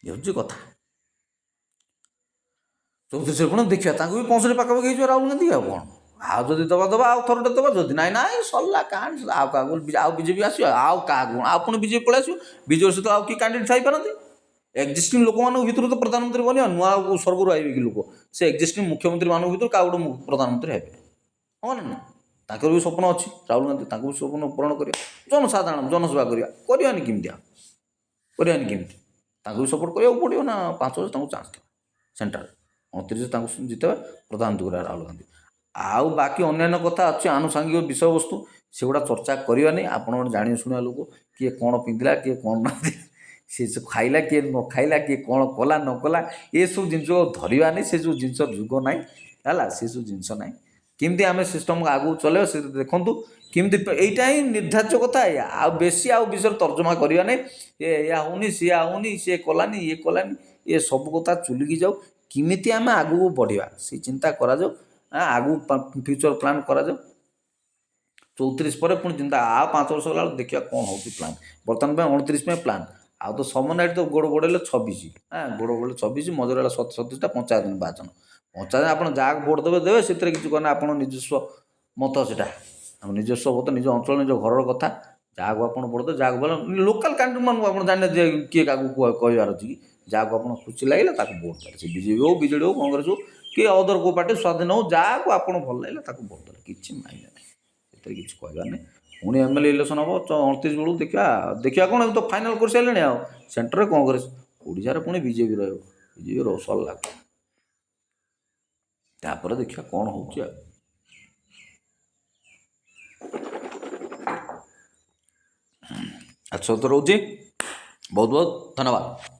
ଏ ହେଉଛି କଥା। 34 କ'ଣ ଦେଖିବା, ତାଙ୍କୁ ବି 65 ପାଖାପାଖି ହେଇଯିବ ରାହୁଲ ଗାନ୍ଧୀ। ଆଉ କ'ଣ? ଆଉ ଯଦି ଦେବା ଆଉ ଥରଟେ ଦେବା, ଯଦି ନାଇଁ ସରିଲା କାହିଁ ଆଉ କାହାକୁ ଆଉ ବିଜେପି ଆସିବ, ଆଉ କାହାକୁ ଆଉ ପୁଣି ବିଜେପି ପଳେଇ ଆସିବ। ବିଜେପି ସହିତ ଆଉ କି କ୍ୟାଣ୍ଡିଡେଟ୍ ଥାଇପାରନ୍ତି? ଏକ୍ଜିଷ୍ଟିଂ ଲୋକମାନଙ୍କ ଭିତରୁ ତ ପ୍ରଧାନମନ୍ତ୍ରୀ ବନିବା, ନୂଆ ସ୍ୱର୍ଗରୁ ଆଇବେ କି ଲୋକ? ସେ ଏକ୍ଜିଷ୍ଟିଂ ମୁଖ୍ୟମନ୍ତ୍ରୀମାନଙ୍କ ଭିତରୁ କାହା ଗୋଟେ ପ୍ରଧାନମନ୍ତ୍ରୀ ହେବେ, ହଁ ନା? ତାଙ୍କର ବି ସ୍ୱପ୍ନ ଅଛି ରାହୁଲ ଗାନ୍ଧୀ, ତାଙ୍କୁ ବି ସ୍ୱପ୍ନ ପୂରଣ କରିବା, ଜନସାଧାରଣ ଜନସେବା କରିବାନି କେମିତି? ଆଉ କରିବାନି କେମିତି? ତାଙ୍କୁ ବି ସପୋର୍ଟ କରିବାକୁ ପଡ଼ିବ ନା। 5 ବର୍ଷ ତାଙ୍କୁ ଚାନ୍ସ ଦେବା ସେଣ୍ଟ୍ରାଲ, 29 ତାଙ୍କୁ ଜିତେଇବା, ପ୍ରଧାନମନ୍ତ୍ରୀ କରିବା ରାହୁଲ ଗାନ୍ଧୀ। ଆଉ ବାକି ଅନ୍ୟାନ୍ୟ କଥା ଅଛି, ଆନୁଷାଙ୍ଗିକ ବିଷୟବସ୍ତୁ, ସେଗୁଡ଼ା ଚର୍ଚ୍ଚା କରିବାନି। ଆପଣ ଜାଣି ଶୁଣିବା ଲୋକ, କିଏ କ'ଣ ପିନ୍ଧିଲା, କିଏ କ'ଣ ନ ସିଏ ଖାଇଲା, କିଏ ନ ଖାଇଲା, କିଏ କ'ଣ କଲା ନ କଲା, ଏସବୁ ଜିନିଷ ଧରିବାନି। ସେସବୁ ଜିନିଷ ଯୁଗ ନାହିଁ ହେଲା, ସେସବୁ ଜିନିଷ ନାହିଁ। କେମିତି ଆମେ ସିଷ୍ଟମ୍କୁ ଆଗକୁ ଚଲେଇବା ସେ ଦେଖନ୍ତୁ। କେମିତି ଏଇଟା ହିଁ ନିର୍ଦ୍ଧାର୍ଯ୍ୟ କଥା ଏଇଆ। ଆଉ ବେଶୀ ଆଉ ବିଷୟରେ ତର୍ଜମା କରିବା ନାହିଁ। ଏଇଆ ହେଉନି, ସିଏ ହେଉନି, ସିଏ କଲାନି, ଇଏ କଲାନି, ଏ ସବୁ କଥା ଚୁଲିକି ଯାଉ। କେମିତି ଆମେ ଆଗକୁ ବଢ଼ିବା ସେ ଚିନ୍ତା କରାଯାଉ। ଆଗକୁ ଫ୍ୟୁଚର ପ୍ଲାନ୍ କରାଯାଉ। 34 ପରେ ପୁଣି ଚିନ୍ତା, ଆଉ 5 ବର୍ଷ ଗଲା ବେଳକୁ ଦେଖିବା କ'ଣ ହେଉଛି ପ୍ଲାନ୍। ବର୍ତ୍ତମାନ ପାଇଁ 29 ପାଇଁ ପ୍ଲାନ୍। ଆଉ ତ ସମନାଇଟ୍ ତ ଗୋଡ଼ ବଢ଼େଇଲେ 26, ଗୋଡ଼ ବଢ଼େଇଲେ 26, ମଝିରେ ହେଲା 37ଟା ପଞ୍ଚାୟତ ନିର୍ବାଚନ। ପଞ୍ଚାୟତ ଆପଣ ଯାହାକୁ ଭୋଟ୍ ଦେବେ, ସେଥିରେ କିଛି କଲେ ଆପଣ ନିଜସ୍ୱ ମତ, ସେଟା ଆମ ନିଜସ୍ୱ ମତ, ନିଜ ଅଞ୍ଚଳ, ନିଜ ଘରର କଥା। ଯାହାକୁ ଆପଣ ଭୋଟ୍ ଦେବେ, ଯାହାକୁ ଭଲ ଲୋକାଲ୍ କ୍ୟାଣ୍ଡିଡେଟ୍ମାନଙ୍କୁ ଆପଣ ଜାଣିନାହାନ୍ତି କିଏ କାହାକୁ କହିବାର ଅଛି କି? ଯାହାକୁ ଆପଣ ଖୁସି ଲାଗିଲା ତାକୁ ଭୋଟ୍ ଦେଲେ, ସେ ବିଜେପି ହେଉ, ବିଜେଡ଼ି ହେଉ, କଂଗ୍ରେସ ହେଉ, କି ଅଦର କେଉଁ ପାର୍ଟି, ସ୍ୱାଧୀନ ହେଉ, ଯାହାକୁ ଆପଣ ଭଲ ଲାଗିଲା ତାକୁ ଭୋଟ୍ ଦେଲେ, କିଛି ମାଇନେ ନାହିଁ। ସେଥିରେ କିଛି କହିବାର ନାହିଁ। ପୁଣି MLA ଇଲେକ୍ସନ୍ ହେବ 29 ବେଳକୁ ଦେଖିବା କ'ଣ? ଏବେ ତ ଫାଇନାଲ୍ କରିସାରିଲେଣି। ଆଉ ସେଣ୍ଟରରେ କଂଗ୍ରେସ, ଓଡ଼ିଶାରେ ପୁଣି ବିଜେପି ରହିବ। ବିଜେପି ସରିଲା, ତାପରେ ଦେଖିବା କ'ଣ ହେଉଛି ଆଉ। ଆଚ୍ଛା ତ ରହୁଛି ବହୁତ ବହୁତ ଧନ୍ୟବାଦ।